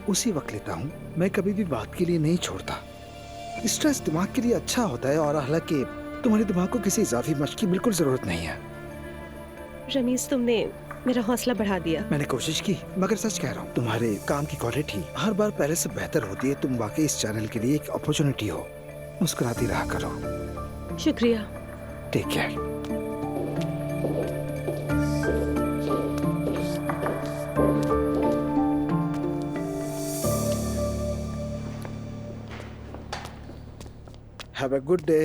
उसी वक्त लेता हूँ। मैं कभी भी बात के लिए नहीं छोड़ता। स्ट्रेस दिमाग के लिए अच्छा होता है, और हालांकि तुम्हारे दिमाग को किसी इजाफी मशक की बिल्कुल जरूरत नहीं है। रमीज, तुमने मेरा हौसला बढ़ा दिया। मैंने कोशिश की, मगर सच कह रहा हूँ, तुम्हारे काम की क्वालिटी हर बार पहले से बेहतर होती है। तुम वाकई इस चैनल के लिए एक अपॉर्चुनिटी हो। मुस्कुराती रहा करो। शुक्रिया। Take care. Have a good day.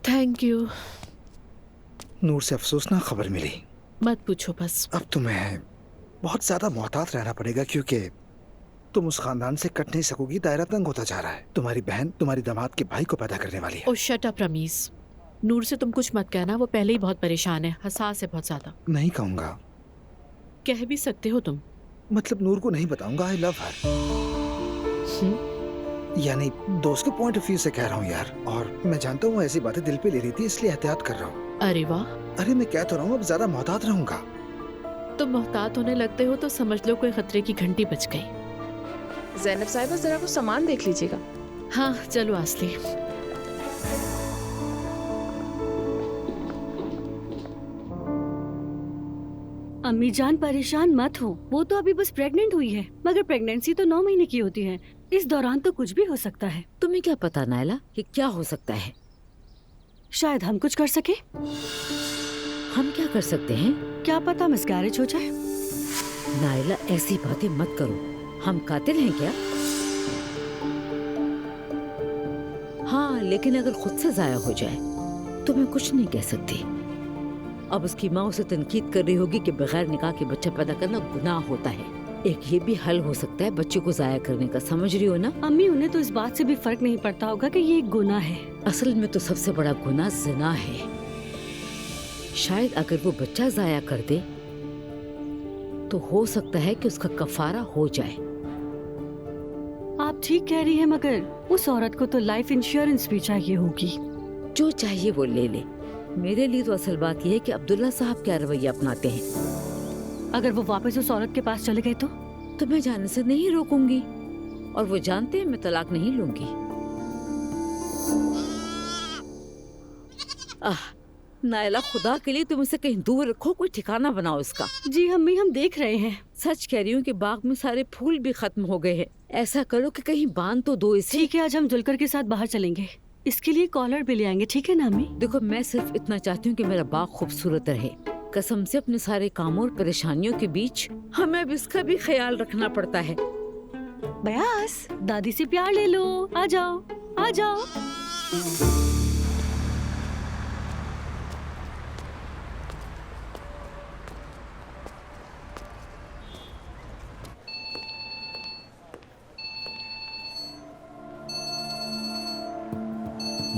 Thank you. Noor से अफसोसनाक खबर मिली। मत पूछो बस। अब तुम्हें बहुत ज्यादा मोहतात रहना पड़ेगा, क्योंकि तुम उस खानदान से कट नहीं सकोगी। दायरा तंग होता जा रहा है। तुम्हारी बहन तुम्हारी दामाद के भाई को पैदा करने वाली है। ओ शट अप रमीज। नूर से तुम कुछ मत कहना, वो पहले ही बहुत परेशान है, हसास है बहुत ज्यादा। नहीं कहूँगा। कह भी सकते हो तुम। मतलब नूर को नहीं बताऊंगा आई लव हर। यानी दोस्त के पॉइंट ऑफ व्यू से कह रहा हूँ यार। और मैं जानता हूँ ऐसी बातें दिल पे ले रही थी, इसलिए एहतियात कर रहा हूँ। अरे वाह। अरे मैं कह तो रहा हूँ, अब ज्यादा मोहतात रहूंगा। तुम मोहतात होने लगते हो तो समझ लो कोई खतरे की घंटी बज गई। ज़ैनब साहिबा जरा वो सामान देख लीजिएगा। हाँ चलो आसली। अम्मी जान परेशान मत हो, वो तो अभी बस प्रेग्नेंट हुई है, मगर प्रेगनेंसी तो 9 महीने की होती है। इस दौरान तो कुछ भी हो सकता है। तुम्हें क्या पता नायला कि क्या हो सकता है? शायद हम कुछ कर सके। हम क्या कर सकते हैं? क्या पता मिसकैरेज हो जाए। नायला ऐसी बातें मत करो, हम कातिल हैं क्या? हाँ, लेकिन अगर खुद से जाया हो जाए तो मैं कुछ नहीं कह सकती। अब उसकी माँ उसे तनकीद कर रही होगी कि बगैर निकाह के बच्चा पैदा करना गुनाह होता है। एक ये भी हल हो सकता है बच्चे को जाया करने का, समझ रही हो ना? अम्मी उन्हें तो इस बात से भी फर्क नहीं पड़ता होगा कि ये एक गुनाह है। असल में तो सबसे बड़ा गुनाह ज़िना है। शायद अगर वो बच्चा जाया कर दे तो हो सकता है कि उसका कफारा हो जाए। आप ठीक कह रही हैं, मगर उस औरत को तो लाइफ इंश्योरेंस भी चाहिए होगी। जो चाहिए वो ले ले। मेरे लिए तो असल बात यह है कि अब्दुल्ला साहब क्या रवैया अपनाते हैं। अगर वो वापस उस औरत के पास चले गए तो मैं जाने से नहीं रोकूंगी, और वो जानते हैं मैं तलाक नहीं लूंगी। नायला, खुदा के लिए तुम इसे कहीं दूर रखो, कोई ठिकाना बनाओ इसका। जी अम्मी, हम देख रहे हैं। सच कह रही हूँ कि बाग में सारे फूल भी खत्म हो गए हैं। ऐसा करो कि कहीं बांध तो दो इसे। ठीक है, आज हम जुलकर के साथ बाहर चलेंगे। इसके लिए कॉलर भी ले आएंगे, ठीक है ना अम्मी? देखो, मैं सिर्फ इतना चाहती हूँ कि मेरा बाग खूबसूरत रहे। कसम से अपने सारे कामों और परेशानियों के बीच हमें अब इसका भी ख्याल रखना पड़ता है। बयास, दादी से प्यार ले लो। आ जाओ, आ जाओ।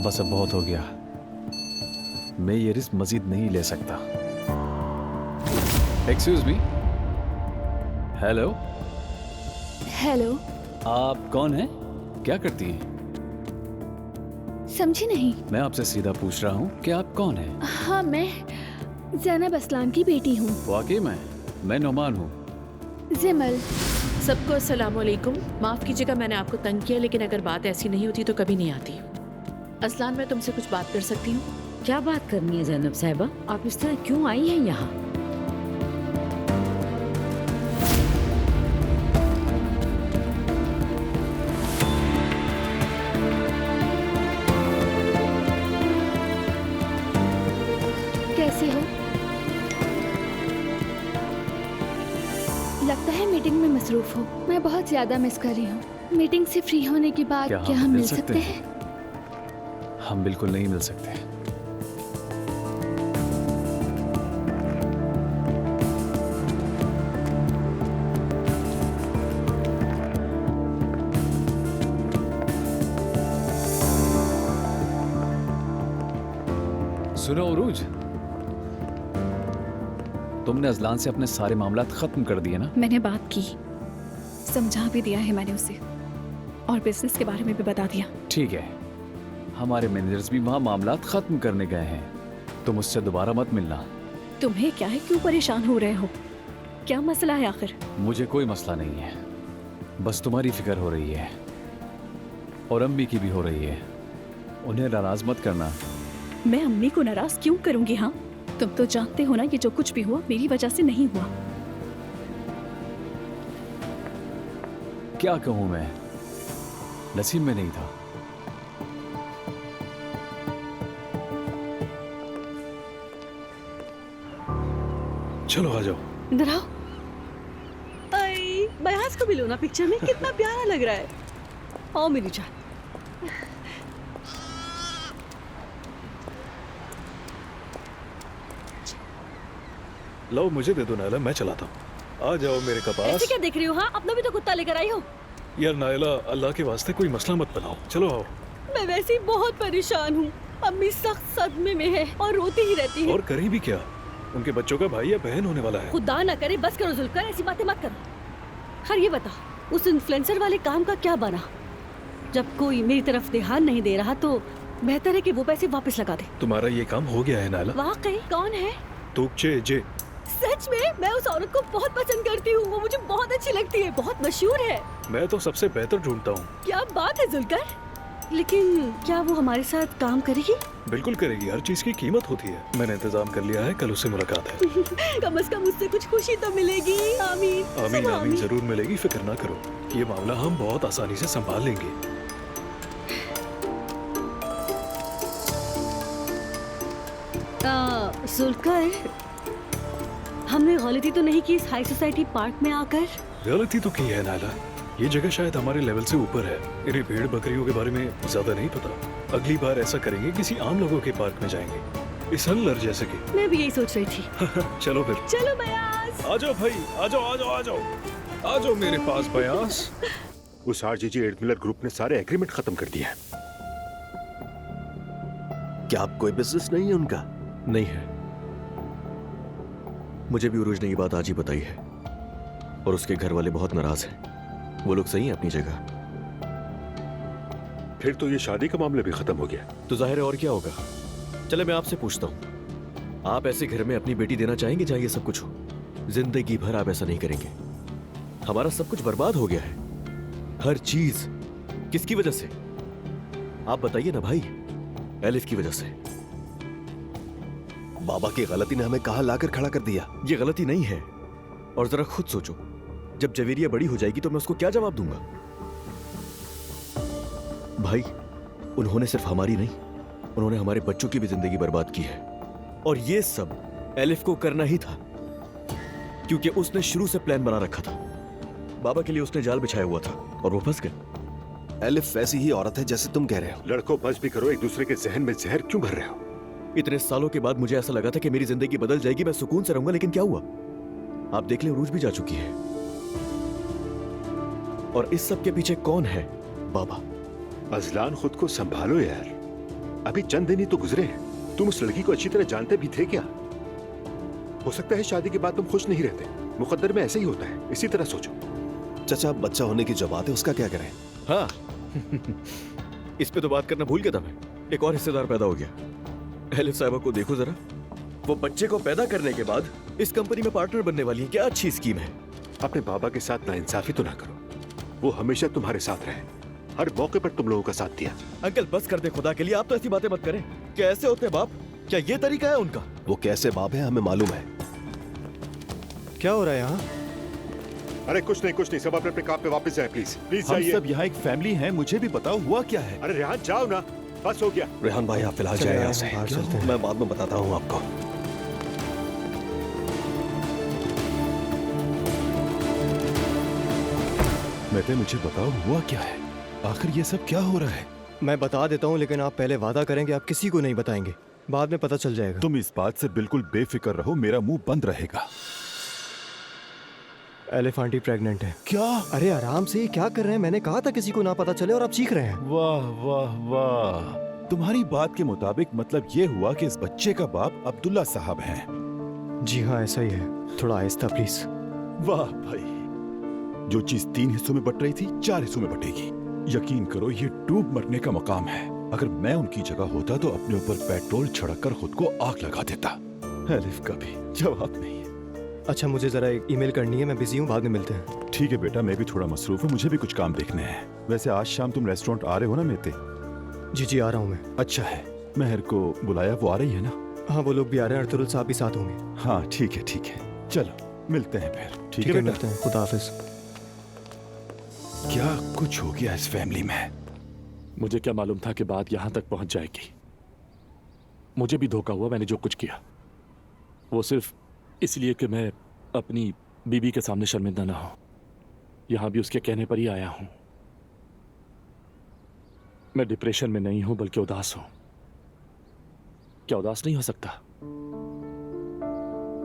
बस अब बहुत हो गया, मैं ये रिस्क मजीद नहीं ले सकता। Excuse me. हेलो। हेलो। आप कौन हैं? क्या करती हैं? समझी नहीं। मैं आपसे सीधा पूछ रहा हूँ कि आप कौन हैं? हाँ, मैं ज़ैनब असलान की बेटी हूँ। वाकई मैं नोमान हूँ। जिमल। सबको अस्सलाम वालेकुम। माफ कीजिएगा मैंने आपको तंग किया, लेकिन अगर बात ऐसी नहीं होती तो कभी नहीं आती। असलान, मैं तुमसे कुछ बात कर सकती हूँ? क्या बात करनी है ज़ैनब साहिबा? आप इस तरह क्यों आई हैं यहाँ? कैसी हो? लगता है मीटिंग में मसरूफ हो। मैं बहुत ज्यादा मिस कर रही हूँ। मीटिंग से फ्री होने के बाद क्या हम मिल सकते हैं? हम बिल्कुल नहीं मिल सकते। सुनो उरूज, तुमने अजलान से अपने सारे मामलात खत्म कर दिए ना? मैंने बात की, समझा भी दिया है मैंने उसे, और बिजनेस के बारे में भी बता दिया। ठीक है, हमारे मैनेजर्स भी वहाँ मामलात खत्म करने गए हैं, तुम उससे दोबारा मत मिलना। तुम्हें क्या है, क्यों परेशान हो रहे हो? क्या मसला है आखिर? मुझे कोई मसला नहीं है, बस तुम्हारी फिक्र हो रही है और अम्मी की भी हो रही है। उन्हें नाराज मत करना। मैं अम्मी को नाराज क्यों करूंगी? हाँ, तुम तो जानते हो ना कि जो कुछ भी हुआ मेरी वजह से नहीं हुआ। क्या कहूँ मैं, नसीब में नहीं था। चलो आ जाओ। इधर आओ। बयास को भी लो ना पिक्चर में, कितना प्यारा लग रहा है। आओ मेरी जान। लो मुझे दे दो नायला, मैं चलाता हूँ। आ जाओ मेरे पास। ऐसे क्या देख रही हो? हाँ, अपना भी तो कुत्ता लेकर आई हो। यार नायला, अल्लाह के वास्ते कोई मसला मत बनाओ, चलो आओ। मैं वैसे ही बहुत परेशान हूँ। अम्मी सख्त सदमे में है और रोती ही रहती है। और करें भी क्या, उनके बच्चों का भाई या बहन होने वाला है। खुदा ना करे, बस करो जुल्फकार, ऐसी बातें मत करो। खैर ये बता, उस इन्फ्लुएंसर वाले काम का क्या बना? जब कोई मेरी तरफ ध्यान नहीं दे रहा तो बेहतर है कि वो पैसे वापस लगा दे। तुम्हारा ये काम हो गया है नायला। वाकई? कौन है? तोकचे जे। सच में मैं उस औरत को बहुत पसंद करती हूँ, वो मुझे बहुत अच्छी लगती है, बहुत मशहूर है। मैं तो सबसे बेहतर ढूंढता हूँ। क्या बात है जुल्कर, लेकिन क्या वो हमारे साथ काम करेगी? बिल्कुल करेगी, हर चीज की कीमत होती है। मैंने इंतजाम कर लिया है, कल उससे मुलाकात है। कम से कम उससे कुछ खुशी तो मिलेगी। आमीन। आमीन सब आमीन जरूर मिलेगी, फिक्र ना करो। ये मामला हम बहुत आसानी से संभाल लेंगे। जुल्कर, हमने गलती तो नहीं की इस हाई सोसाइटी पार्क में आकर? गलती तो की है नाला, ये जगह शायद हमारे लेवल से ऊपर है। इन्हें भेड़ बकरियों के बारे में ज्यादा नहीं पता। अगली बार ऐसा करेंगे, किसी आम लोगों के पार्क में जाएंगे, इस हल्लर जैसे कि। मैं भी यही सोच रही थी। चलो फिर। चलो बयास। आ जाओ भाई, आ जाओ आ जाओ आ जाओ आ जाओ मेरे पास बयास। उस आरजीजी एडमिलर ग्रुप ने सारे एग्रीमेंट खत्म कर दिए हैं। क्या आप कोई बिजनेस नहीं है उनका? नहीं है। मुझे भी उरूज ने ये बात आज ही बताई है, और उसके घर वाले बहुत नाराज हैं। वो लोग सही हैं अपनी जगह। फिर तो ये शादी का मामला भी खत्म हो गया। तो जाहिर है और क्या होगा। चले मैं आपसे पूछता हूँ, आप ऐसे घर में अपनी बेटी देना चाहेंगे जहां ये सब कुछ हो? जिंदगी भर आप ऐसा नहीं करेंगे। हमारा सब कुछ बर्बाद हो गया है, हर चीज। किसकी वजह से? आप बताइए ना भाई। एलिफ की वजह से। बाबा की गलती ने हमें कहां लाकर खड़ा कर दिया। ये गलती नहीं है। और जरा खुद सोचो, जब जवेरिया बड़ी हो जाएगी तो मैं उसको क्या जवाब दूंगा? भाई, उन्होंने सिर्फ हमारी नहीं, उन्होंने हमारे बच्चों की भी जिंदगी बर्बाद की है। और ये सब एलिफ को करना ही था, क्योंकि उसने शुरू से प्लान बना रखा था। बाबा के लिए उसने जाल बिछाया हुआ था और वो फंस गए। एलिफ वैसी ही औरत है जैसे तुम कह रहे हो। लड़कों, बस भी करो, एक दूसरे के जहन में जहर क्यों भर रहे हो? इतने सालों के बाद मुझे ऐसा लगा था कि मेरी जिंदगी बदल जाएगी, मैं सुकून से रहूंगा, लेकिन क्या हुआ? आप देख लें, उरूज भी जा चुकी है। और इस सब के पीछे कौन है? बाबा। अजलान, खुद को संभालो यार, अभी चंद दिन ही तो गुजरे हैं। तुम उस लड़की को अच्छी तरह जानते भी थे क्या? हो सकता है शादी के बाद तुम खुश नहीं रहते। मुकद्दर में ऐसे ही होता है, इसी तरह सोचो। चाचा, बच्चा होने की जो बात है उसका क्या करें? हाँ इस पे तो बात करना भूल गया था मैं। एक और हिस्सेदार पैदा हो गया। एलिफ साहिबा को देखो जरा, वो बच्चे को पैदा करने के बाद इस कंपनी में पार्टनर बनने वाली है। क्या अच्छी स्कीम है। अपने बाबा के साथ नाइंसाफी तो ना करो। वो हमेशा तुम्हारे साथ रहे, हर मौके पर तुम लोगों का साथ दिया। अंकल बस कर दे खुदा के लिए, आप तो ऐसी बातें मत करें। क्या ऐसे होते हैं बाप? क्या ये तरीका है उनका? वो कैसे बाप है हमें मालूम है। क्या हो रहा है यहाँ? अरे कुछ नहीं, सब अपने अपने काम पे वापस जाए प्लीज। प्लीज हम जाइए। सब यहाँ एक फैमिली हैं, मुझे भी बताओ हुआ क्या है। अरे रेहान जाओ ना, बस हो गया। रेहान भाई, आप फिलहाल जाए यहाँ से, मैं बाद में बताता हूँ आपको। मैं मुझे बताओ हुआ क्या है, आखिर ये सब क्या हो रहा है? मैं बता देता हूँ, लेकिन आप पहले वादा करें कि आप किसी को नहीं बताएंगे। बाद में पता चल जाएगा। तुम इस बात से बिल्कुल बेफिक्र रहो, मेरा मुंह बंद रहेगा। एलिफ आंटी प्रेग्नेंट है। क्या? अरे आराम से, क्या कर रहे हैं? मैंने कहा था किसी को ना पता चले और आप चीख रहे हैं। वाह वाह वाह, तुम्हारी बात के मुताबिक मतलब ये हुआ कि इस बच्चे का बाप अब्दुल्ला साहब हैं। जी हाँ, ऐसा ही है। थोड़ा आहिस्ता प्लीज। वाह भाई, जो चीज 3 हिस्सों में बट रही थी 4 हिस्सों में बटेगी। यकीन करो, ये डूब मरने का मकाम है। अगर मैं उनकी जगह होता तो अपने ऊपर पेट्रोल छिड़ककर खुद को आग लगा देता। एलिफ का भी जवाब नहीं है। अच्छा, मुझे जरा एक ईमेल करनी है, मैं बिजी हूँ, बाद में मिलते हैं। ठीक है बेटा, मैं भी थोड़ा मसरूफ हूँ, मुझे भी कुछ काम देखने हैं। वैसे आज शाम तुम रेस्टोरेंट आ रहे हो ना मेते? जी आ रहा हूँ मैं। अच्छा है, मेहर को बुलाया, वो आ रही है ना? हाँ, वो लोग भी आ रहे हैं, अर्तुल साहब भी साथ होंगे। हाँ ठीक है, चलो मिलते हैं फिर। ठीक है, मिलते हैं। खुदा हाफिज। क्या कुछ हो गया इस फैमिली में? मुझे क्या मालूम था कि बात यहां तक पहुंच जाएगी। मुझे भी धोखा हुआ, मैंने जो कुछ किया वो सिर्फ इसलिए कि मैं अपनी बीबी के सामने शर्मिंदा ना हो। यहां भी उसके कहने पर ही आया हूं। मैं डिप्रेशन में नहीं हूं बल्कि उदास हूं। क्या उदास नहीं हो सकता?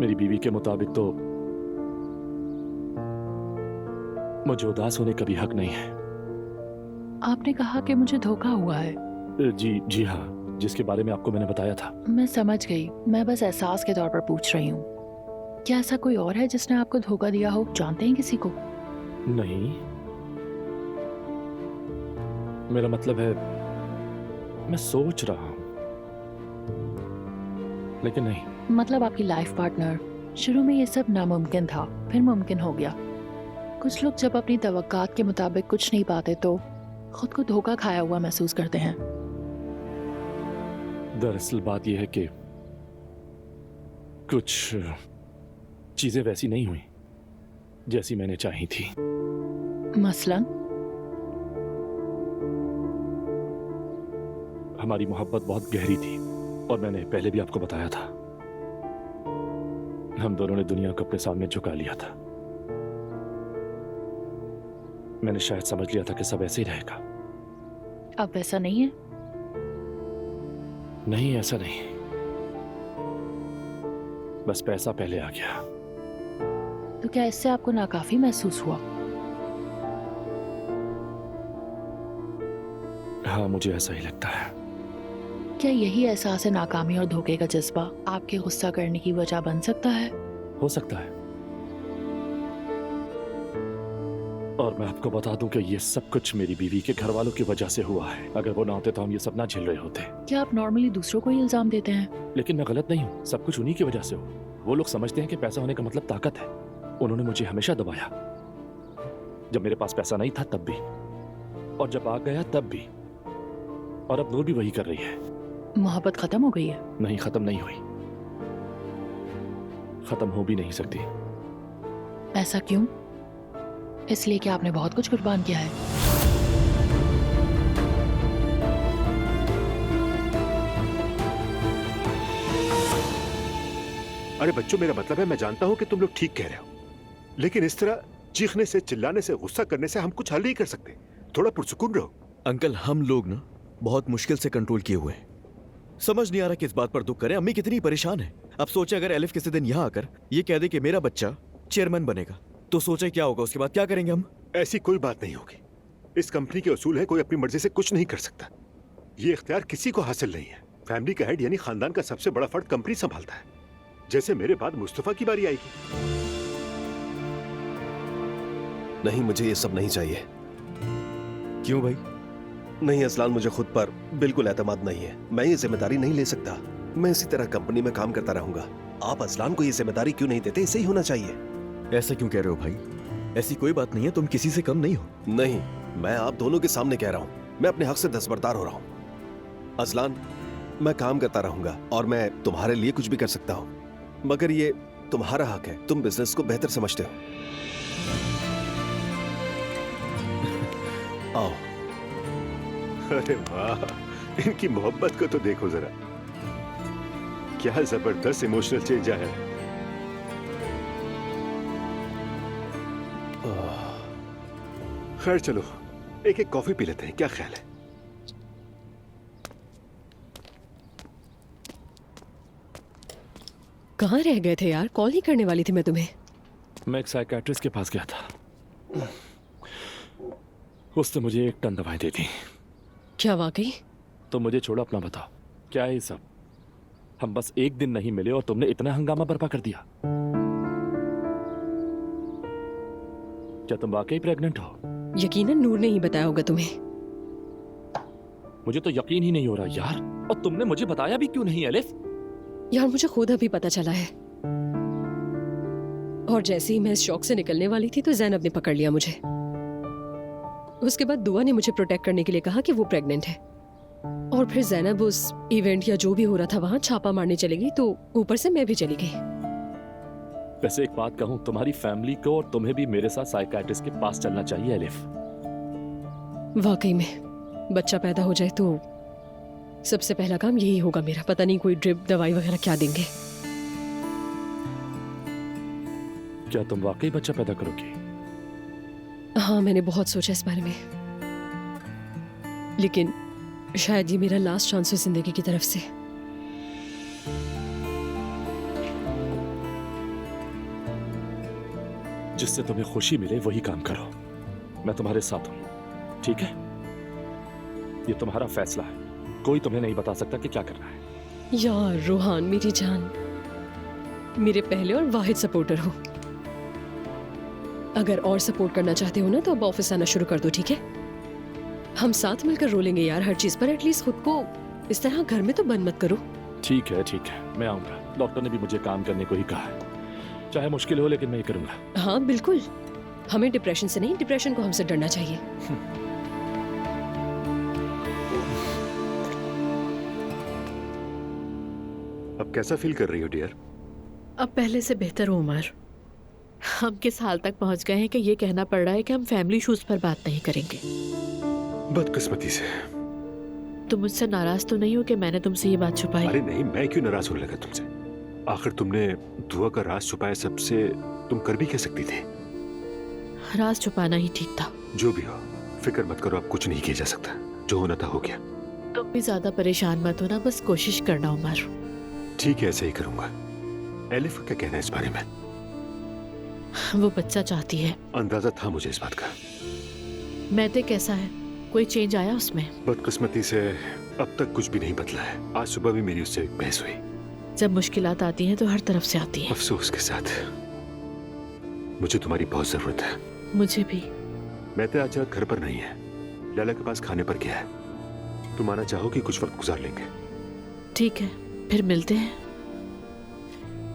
मेरी बीवी के मुताबिक तो मुझे उदास होने का भी हक नहीं है। आपने कहा कि मुझे धोखा हुआ है। जी हाँ, जिसके बारे में आपको मैंने बताया था। मैं समझ गई, मैं बस एहसास के तौर पर पूछ रही हूँ। क्या ऐसा कोई और है जिसने आपको धोखा दिया हो? जानते हैं किसी को? नहीं, मेरा मतलब है मैं सोच रहा हूं, लेकिन नहीं। मतलब आपकी लाइफ पार्टनर शुरू में ये सब नामुमकिन था, फिर मुमकिन हो गया। कुछ लोग जब अपनी तवक्कात के मुताबिक कुछ नहीं पाते तो खुद को धोखा खाया हुआ महसूस करते हैं। दरअसल बात यह है कि कुछ चीजें वैसी नहीं हुई जैसी मैंने चाही थी। मसलन हमारी मोहब्बत बहुत गहरी थी और मैंने पहले भी आपको बताया था। हम दोनों ने दुनिया को अपने सामने झुका लिया था। मैंने शायद समझ लिया था कि सब ऐसे ही रहेगा। अब वैसा नहीं है? नहीं, ऐसा नहीं। बस पैसा पहले आ गया। तो क्या इससे आपको नाकाफी महसूस हुआ? हाँ, मुझे ऐसा ही लगता है। क्या यही एहसास नाकामी और धोखे का जज्बा आपके गुस्सा करने की वजह बन सकता है? हो सकता है। और मैं आपको बता दूं कि ये सब कुछ मेरी बीवी के घर वालों की वजह से हुआ है। अगर वो ना होते तो हम ये सब ना झेल रहे होते। क्या आप नॉर्मली दूसरों को ही इल्जाम देते हैं? लेकिन मैं गलत नहीं हूँ। सब कुछ उन्हीं की वजह से हो। वो लोग समझते हैं कि पैसा होने का मतलब ताकत है। उन्होंने मुझे हमेशा दबाया। जब मेरे पास पैसा नहीं था तब भी, और जब आ गया तब भी। और अब नूर भी वही कर रही है। मोहब्बत खत्म हो गई है? नहीं, खत्म नहीं हुई। खत्म हो भी नहीं सकती। ऐसा क्यों? इसलिए कि आपने बहुत कुछ कुर्बान किया है। अरे बच्चों, मेरा मतलब है मैं जानता हूं कि तुम लोग ठीक कह रहे हो, लेकिन इस तरह चीखने से, चिल्लाने से, गुस्सा करने से हम कुछ हल नहीं कर सकते। थोड़ा पुरसुकून रहो। अंकल, हम लोग ना बहुत मुश्किल से कंट्रोल किए हुए हैं। समझ नहीं आ रहा किस बात पर दुख करें। अम्मी कितनी परेशान है। अब सोचे अगर एलिफ किसी दिन यहाँ आकर ये कह दे कि मेरा बच्चा चेयरमैन बनेगा, तो सोचे क्या होगा, उसके बाद क्या करेंगे हम? ऐसी कोई बात नहीं होगी। इस कंपनी के उसूल है, कोई अपनी मर्जी से कुछ नहीं कर सकता। ये इख्तियार किसी को हासिल नहीं है। फैमिली का हेड यानी खानदान का सबसे बड़ा फर्द कंपनी संभालता है। जैसे मेरे बाद मुस्तफा की बारी आएगी। नहीं, मुझे ये सब नहीं चाहिए। क्यों भाई? नहीं असलान, मुझे खुद पर बिल्कुल एतमाद नहीं है। मैं ये जिम्मेदारी नहीं ले सकता। मैं इसी तरह कंपनी में काम करता रहूंगा। आप असलान को ये जिम्मेदारी क्यों नहीं देते? इसे ही होना चाहिए। ऐसा क्यों कह रहे हो भाई? ऐसी कोई बात नहीं है, तुम किसी से कम नहीं हो। नहीं, मैं आप दोनों के सामने कह रहा हूँ, मैं अपने हक से दस्तबरदार हो रहा हूँ। असलान, मैं काम करता रहूंगा और मैं तुम्हारे लिए कुछ भी कर सकता हूँ, मगर ये तुम्हारा हक है। तुम बिजनेस को बेहतर समझते हो। आओ। अरे वाह, इनकी मोहब्बत को तो देखो जरा, क्या जबरदस्त इमोशनल चेंज आया है। खैर चलो, एक एक कॉफी पी लेते हैं, क्या ख्याल है? कहाँ रह गए थे यार? कॉल ही करने वाली थी मैं तुम्हें। मैं एक साइकियाट्रिस्ट के पास गया था। उसने मुझे 1 टन दवाएं दे दी। क्या वाकई? तो मुझे छोड़ो, अपना बताओ, क्या है ये सब? हम बस एक दिन नहीं मिले और तुमने इतना हंगामा बर्पा कर दिया। क्या तुम वाकई प्रेग्नेंट हो? यकीनन नूर ने ही बताया होगा तुम्हें। मुझे तो यकीन ही नहीं हो रहा यार। और तुमने मुझे बताया भी क्यों नहीं एलिफ? यार मुझे खुद अभी पता चला है, और जैसे ही मैं इस शौक से निकलने वाली थी तो जैनब ने पकड़ लिया मुझे। उसके बाद दुआ ने मुझे प्रोटेक्ट करने के लिए कहा कि वो प्रेग्नेंट है, और फिर जैनब उस इवेंट या जो भी हो रहा था वहां छापा मारने चली गई, तो ऊपर से मैं भी चली गई। वैसे एक बात कहूं, तुम्हारी फैमिली को और तुम्हें भी मेरे साथ साइकियाट्रिस्ट के पास चलना चाहिए एलिफ। वाकई में बच्चा पैदा हो जाए तो सबसे पहला काम यही होगा मेरा। पता नहीं कोई ड्रिप दवाई वगैरह क्या देंगे। क्या तुम वाकई बच्चा पैदा करोगी? हाँ, मैंने बहुत सोचा इस बारे में, लेकिन शायद ये मेरा लास्ट चांस है जिंदगी की तरफ से। जिससे तुम्हें खुशी मिले वही काम करो। मैं तुम्हारे साथ हूं, ठीक है? ये तुम्हारा फैसला है, कोई तुम्हें नहीं बता सकता कि क्या करना है। यार रोहान मेरी जान, मेरे पहले और वाहिद सपोर्टर हो। अगर और सपोर्ट करना चाहते हो ना तो अब ऑफिस आना शुरू कर दो, ठीक है? हम साथ मिलकर रोलेंगे यार हर चीज पर। एटलीस्ट खुद को इस तरह घर में तो बंद मत करो। ठीक है, ठीक है, मैं आऊंगा। डॉक्टर ने भी मुझे काम करने को ही कहा है। चाहे मुश्किल हो लेकिन मैं ये करूंगा। हाँ बिल्कुल, हमें डिप्रेशन से नहीं, डिप्रेशन को हमसे डरना चाहिए। अब कैसा फील कर रही हो डियर? अब पहले से बेहतर हूँ उमर। हम किस हाल तक पहुँच गए हैं कि ये कहना पड़ रहा है कि हम फैमिली इश्यूज पर बात नहीं करेंगे। बदकिस्मती से। तुम मुझसे नाराज तो नहीं हो कि मैंने तुमसे ये बात छुपाई? अरे नहीं, मैं क्यों नाराज होने लगा तुमसे? आखिर तुमने दुआ का राज छुपाया सबसे, तुम कर भी कह सकती थी। राज छुपाना ही ठीक था। जो भी हो, फिक्र मत करो, अब कुछ नहीं किया जा सकता। जो होना था हो गया। तुम भी ज्यादा परेशान मत होना, बस कोशिश करना उमर। ठीक है, ऐसे ही करूंगा। एलिफ का क्या कहना है इस बारे में? वो बच्चा चाहती है। अंदाजा था मुझे इस बात का। मैते कैसा है? कोई चेंज आया उसमें? बदकिस्मती से अब तक कुछ भी नहीं बदला है। आज सुबह भी मेरी उससे एक बहस हुई। जब मुश्किलात आती हैं तो हर तरफ से आती हैं। अफसोस के साथ मुझे तुम्हारी बहुत जरूरत है। मुझे भी। मैते आज घर पर नहीं है, लैला के पास खाने पर गया है। तुम आना चाहो कि कुछ वक्त गुजार लेंगे? ठीक है, फिर मिलते हैं।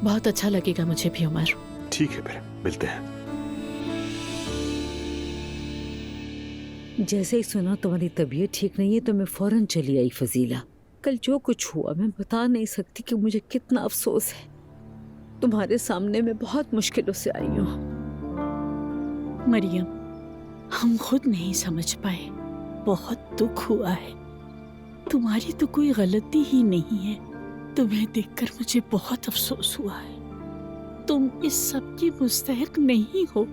बहुत अच्छा लगेगा मुझे भी उमर। ठीक है, फिर मिलते हैं। जैसे ही सुना तुम्हारी तबीयत ठीक नहीं है तो मैं फौरन चली आई फजीला। कल जो कुछ हुआ मैं बता नहीं सकती कि मुझे कितना अफसोस है। तुम्हारे सामने मैं बहुत मुश्किलों से आई हूँ। मरियम, हम खुद नहीं समझ पाए, बहुत दुख हुआ है। तुम्हारी तो कोई गलती ही नहीं है। तुम्हें देखकर मुझे बहुत अफसोस हुआ है। तुम इस सब की मुस्तहिक नहीं हो।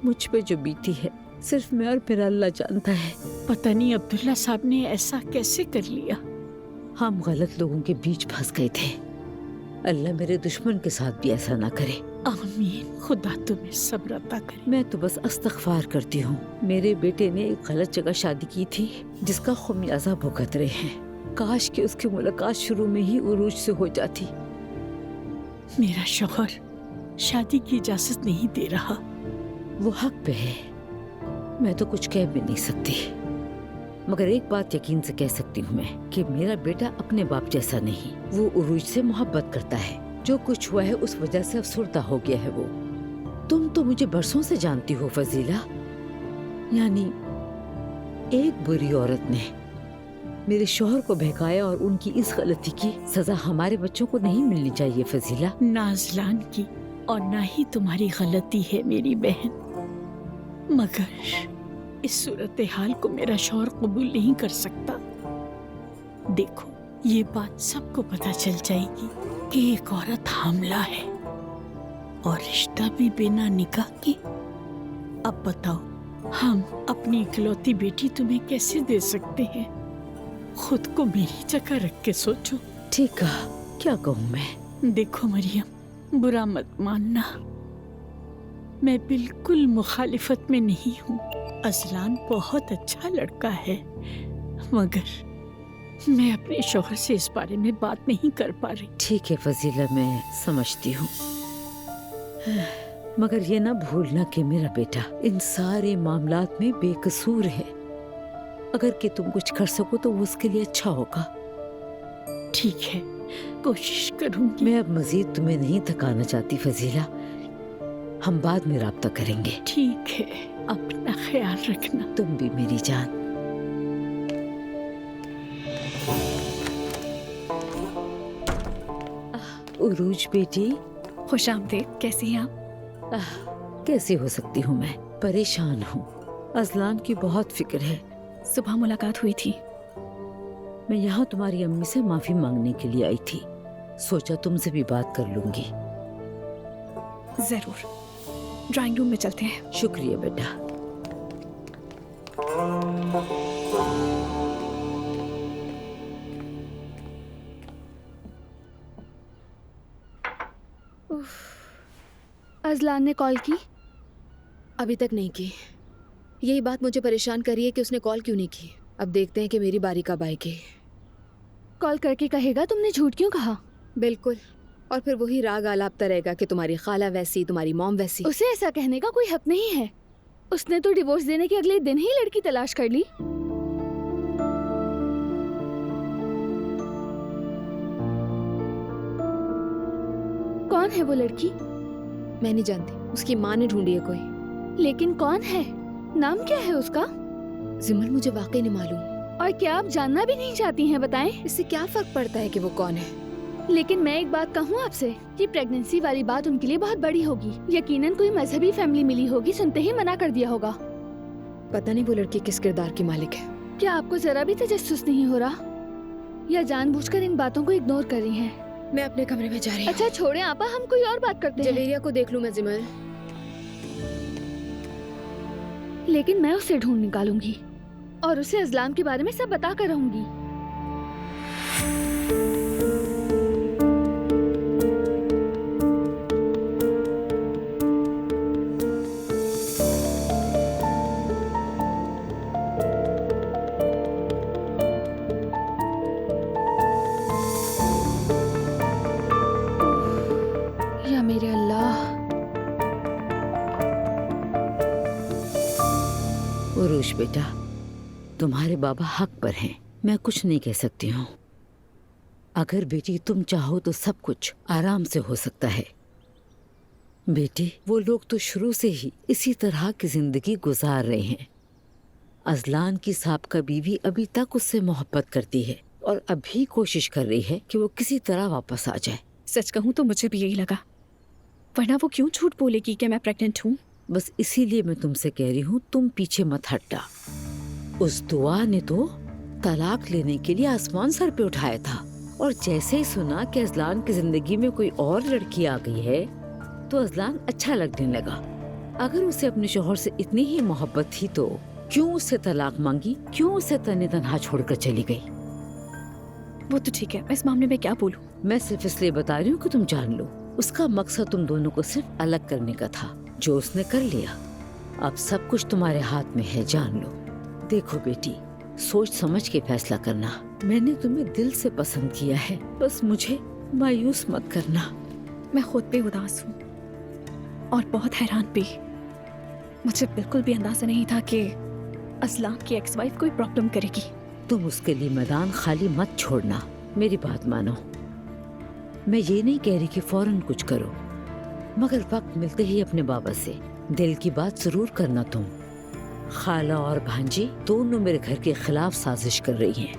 मुझ पे जो बीती है सिर्फ मैं और मेरा अल्लाह जानता है। पता नहीं अब्दुल्ला साहब ने ऐसा कैसे कर लिया। हम गलत लोगों के बीच फंस गए थे। अल्लाह मेरे दुश्मन के साथ भी ऐसा ना करे। आमीन। खुदा तुम्हें सब्र अता करे। मैं तो बस इस्तग़फ़ार करती हूँ। मेरे बेटे ने एक गलत जगह शादी की थी जिसका खुमियाजा भुगत रहे हैं। काश कि उसकी मुलाकात शुरू में ही उरूज से हो जाती। मेरा शौहर शादी की इजाजत नहीं दे रहा। वो हक पे है, मैं तो कुछ कह भी नहीं सकती। मगर एक बात यकीन से कह सकती हूँ मैं कि मेरा बेटा अपने बाप जैसा नहीं। वो उरूज से मोहब्बत करता है। जो कुछ हुआ है उस वजह से अफसरदा हो गया है वो। तुम तो मुझे बरसों से जानती हो फजीला। यानी एक बुरी औरत ने मेरे शौहर को बहकाया और उनकी इस गलती की सजा हमारे बच्चों को नहीं मिलनी चाहिए फजीला। नाजलान की और ना ही तुम्हारी गलती है मेरी बहन। मगर इस सूरत हाल को मेरा शौहर कबूल नहीं कर सकता। देखो, ये बात सबको पता चल जाएगी कि एक औरत हामला है और रिश्ता भी बिना निकाह के। अब बताओ, हम अपनी इकलौती बेटी तुम्हें कैसे दे सकते हैं? खुद को मेरी जगह रख के सोचो। ठीक कहा, क्या कहूँ मैं? देखो मरियम, बुरा मत मानना, मैं बिल्कुल मुखालिफत में नहीं हूँ। अजलान बहुत अच्छा लड़का है, मगर मैं अपने शौहर से इस बारे में बात नहीं कर पा रही। ठीक है फजीला, मैं समझती हूँ। मगर ये ना भूलना कि मेरा बेटा इन सारे मामलात में बेकसूर है। अगर कि तुम कुछ कर सको तो वो उसके लिए अच्छा होगा। ठीक है, कोशिश करूंगी। मैं अब मजीद तुम्हें नहीं थकाना चाहती फजीला, हम बाद में राब्ता करेंगे। ठीक है, अपना ख्याल रखना। तुम भी मेरी जान। उरूज बेटी, खुशामदीद। कैसी हैं आप? कैसी हो सकती हूँ मैं? परेशान हूँ। अजलान की बहुत फिक्र है। सुबह मुलाकात हुई थी। मैं यहाँ तुम्हारी अम्मी से माफी मांगने के लिए आई थी। सोचा तुमसे भी बात कर लूंगी। जरूर, ड्राइंग रूम में चलते हैं। शुक्रिया बेटा। अजलान ने कॉल की? अभी तक नहीं की। यही बात मुझे परेशान कर रही है कि उसने कॉल क्यों नहीं की। अब देखते हैं कि मेरी बारी कब आएगी। कॉल करके कहेगा तुमने झूठ क्यों कहा? बिल्कुल, और फिर वही राग आलापता रहेगा कि तुम्हारी खाला वैसी, तुम्हारी मॉम वैसी। उसे ऐसा कहने का कोई हक नहीं है। उसने तो डिवोर्स देने के अगले दिन ही लड़की तलाश कर ली। कौन है वो लड़की? मैं नहीं जानती, उसकी माँ ने ढूंढी है कोई। लेकिन कौन है? नाम क्या है उसका? जिमल मुझे वाकई नहीं मालूम। और क्या आप जानना भी नहीं चाहती हैं? बताएं। इससे क्या फर्क पड़ता है कि वो कौन है? लेकिन मैं एक बात कहूँ आपसे, ये प्रेगनेंसी वाली बात उनके लिए बहुत बड़ी होगी। यकीनन कोई मजहबी फैमिली मिली होगी, सुनते ही मना कर दिया होगा। पता नहीं वो लड़की किस किरदार की मालिक है। क्या आपको जरा भी तजस्सुस नहीं हो रहा, या जानबूझकर इन बातों को इग्नोर कर रही हैं? मैं अपने कमरे में जा रही हूँ। अच्छा छोड़ें आपा, हम कोई और बात करते हैं। जवेरिया को देख लूँ मैं जिमल। लेकिन मैं उसे ढूंढ निकालूंगी और उसे अज़लान के बारे में सब बता कर रहूंगी। या मेरे अल्लाह। उरूश बेटा, तुम्हारे बाबा हक पर हैं, मैं कुछ नहीं कह सकती हूँ। अगर बेटी तुम चाहो तो सब कुछ आराम से हो सकता है। बेटी, वो लोग तो शुरू से ही इसी तरह की जिंदगी गुजार रहे हैं। अज़लान की साबका बीवी अभी तक उससे मोहब्बत करती है और अभी कोशिश कर रही है कि वो किसी तरह वापस आ जाए। सच कहूँ तो मुझे भी यही लगा, वरना वो क्यों झूठ बोलेगी कि मैं प्रेग्नेंट हूँ। बस इसीलिए मैं तुमसे कह रही हूँ, तुम पीछे मत हटना। उस दुआ ने तो तलाक लेने के लिए आसमान सर पे उठाया था, और जैसे ही सुना कि अज़लान की जिंदगी में कोई और लड़की आ गई है तो अज़लान अच्छा लगने लगा। अगर उसे अपने शौहर से इतनी ही मोहब्बत थी तो क्यों उससे तलाक मांगी, क्यों उसे तने तनहा छोड़कर चली गई? वो तो ठीक है, मैं इस मामले में क्या बोलूं? मैं सिर्फ इसलिए बता रही हूँ कि तुम जान लो, उसका मकसद तुम दोनों को सिर्फ अलग करने का था, जो उसने कर लिया। अब सब कुछ तुम्हारे हाथ में है, जान लो। देखो बेटी, सोच समझ के फैसला करना। मैंने तुम्हें दिल से पसंद किया है, बस मुझे मायूस मत करना। मैं खुद भी उदास हूँ और बहुत हैरान भी। मुझे बिल्कुल भी अंदाजा नहीं था कि अज़लान की एक्स वाइफ कोई प्रॉब्लम करेगी। तुम उसके लिए मैदान खाली मत छोड़ना, मेरी बात मानो। मैं ये नहीं कह रही कि फौरन कुछ करो, मगर वक्त मिलते ही अपने बाबा से दिल की बात जरूर करना। तुम खाला और भांजी दोनों मेरे घर के खिलाफ साजिश कर रही हैं,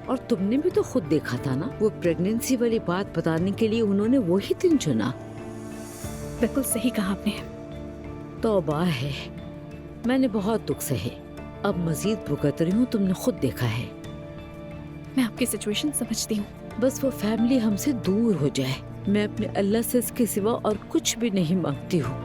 और तुमने भी तो खुद देखा था ना, वो प्रेगनेंसी वाली बात बताने के लिए उन्होंने वही दिन चुना। बिल्कुल सही कहा आपने। तौबा है, मैंने बहुत दुख सहे, अब मजीद भुगत रही हूँ, तुमने खुद देखा है। मैं आपकी सिचुएशन समझती हूँ। बस वो फैमिली हमसे दूर हो जाए, मैं अपने अल्लाह से इसके सिवा और कुछ भी नहीं मांगती हूँ।